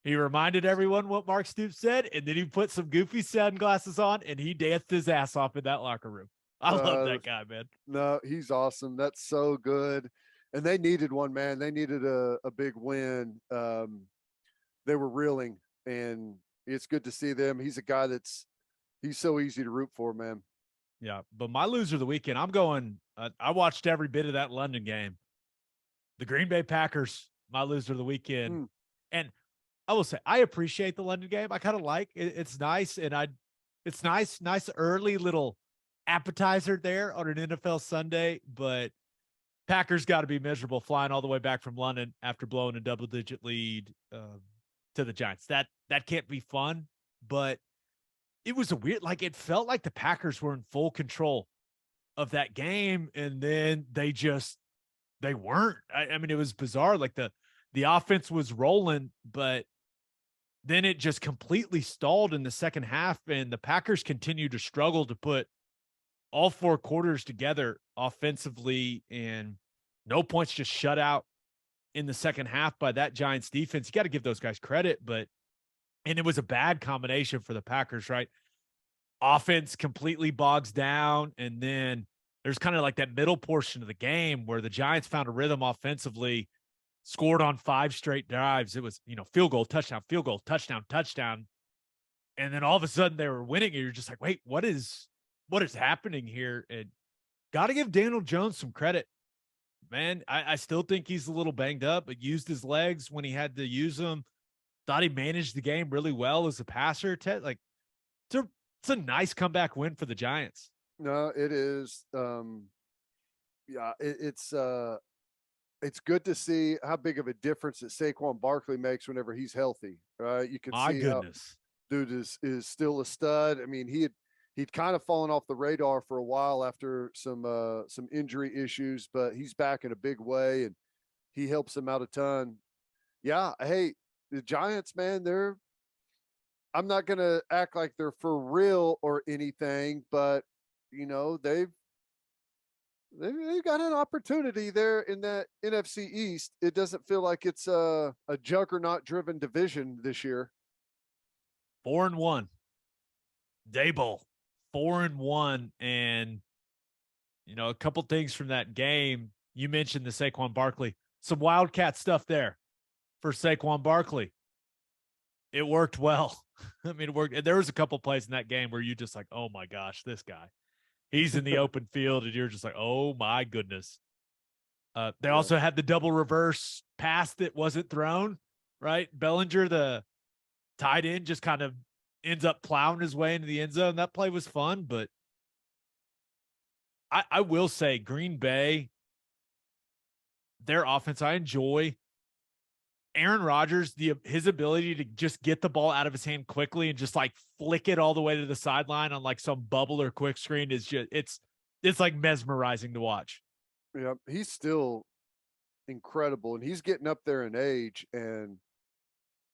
He reminded everyone what Mark Stoops said, and then he put some goofy sunglasses on, and he danced his ass off in that locker room. I love that guy, man. No, he's awesome. That's so good. And they needed one, man. They needed a big win. They were reeling, and it's good to see them. He's a guy he's so easy to root for, man. Yeah, but my loser of the weekend, I'm going I watched every bit of that London game. The Green Bay Packers, my loser of the weekend. And I will say, I appreciate the London game. I kind of like it. It's nice. And it's nice early little appetizer there on an NFL Sunday, but Packers got to be miserable flying all the way back from London after blowing a double-digit lead to the Giants. That can't be fun, but it was it felt like the Packers were in full control of that game, and then they weren't. I mean, it was bizarre. Like the offense was rolling, but then it just completely stalled in the second half, and the Packers continued to struggle to put all 4 quarters together offensively, and no points, just shut out in the second half by that Giants defense. You got to give those guys credit, and it was a bad combination for the Packers, right? Offense completely bogs down, and then there's kind of like that middle portion of the game where the Giants found a rhythm offensively, scored on 5 straight drives. It was, field goal, touchdown, And then all of a sudden they were winning, and you're just like, wait, what is happening here? And got to give Daniel Jones some credit, man. I still think he's a little banged up, but used his legs when he had to use them. Thought he managed the game really well as a passer. Like, it's a nice comeback win for the Giants. No, it is. Yeah, it's good to see how big of a difference that Saquon Barkley makes whenever he's healthy. Right, you can see goodness. How dude is still a stud. I mean, he'd kind of fallen off the radar for a while after some injury issues, but he's back in a big way, and he helps him out a ton. Yeah, hey, the Giants, man, I'm not going to act like they're for real or anything, but you know, they've got an opportunity there in that NFC East. It doesn't feel like it's a juggernaut driven division this year. 4-1. Daboll, 4-1. And, you know, a couple things from that game. You mentioned the Saquon Barkley. Some Wildcat stuff there for Saquon Barkley. It worked well. I mean, it worked. There was a couple plays in that game where you just like, oh my gosh, this guy. He's in the open field, and you're just like, oh my goodness. They also had the double reverse pass that wasn't thrown, right? Bellinger, the tight end, just kind of ends up plowing his way into the end zone. That play was fun, but I will say Green Bay, their offense, I enjoy. Aaron Rodgers, his ability to just get the ball out of his hand quickly and just like flick it all the way to the sideline on like some bubble or quick screen is just it's like mesmerizing to watch. Yeah, he's still incredible, and he's getting up there in age, and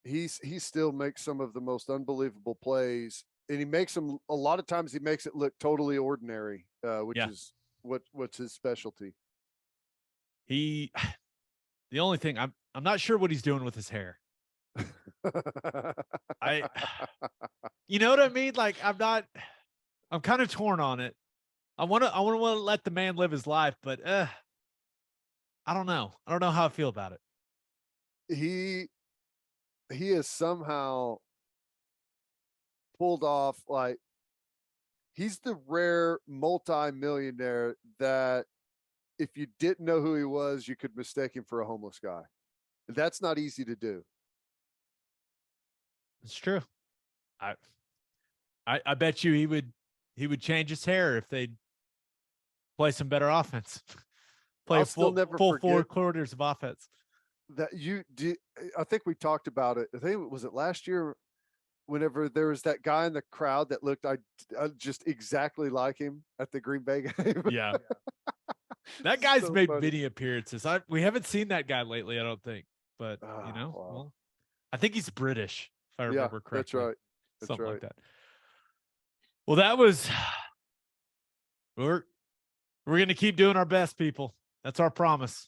he still makes some of the most unbelievable plays, and he makes them a lot of times. He makes it look totally ordinary, which is what's his specialty. The only thing I'm not sure what he's doing with his hair. You know what I mean? Like I'm kind of torn on it. I want to let the man live his life, but I don't know. I don't know how I feel about it. He has somehow pulled off, like, he's the rare multi-millionaire that if you didn't know who he was, you could mistake him for a homeless guy. That's not easy to do. It's true. I bet you he would change his hair if they'd play some better offense. Play full 4 quarters of offense. That I think we talked about it. I think was it last year, whenever there was that guy in the crowd that looked just exactly like him at the Green Bay game. Yeah. That guy's so made many appearances. We haven't seen that guy lately, I don't think. But you know, well, I think he's British, if I remember correctly. That's right. Something like that. Well, that was we're gonna keep doing our best, people. That's our promise.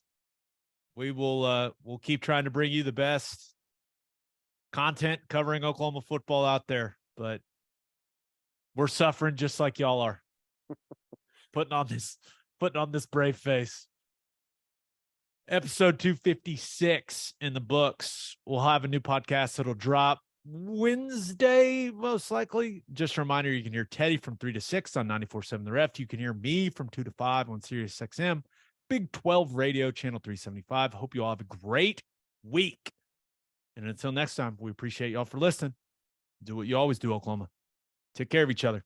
We will we'll keep trying to bring you the best content covering Oklahoma football out there, but we're suffering just like y'all are. putting on this brave face. Episode 256 in the books. We'll have a new podcast that'll drop Wednesday, most likely. Just a reminder, you can hear Teddy from 3 to 6 on 94.7 The Ref. You can hear me from 2 to 5 on Sirius XM, Big 12 Radio, Channel 375. Hope you all have a great week. And until next time, we appreciate y'all for listening. Do what you always do, Oklahoma. Take care of each other.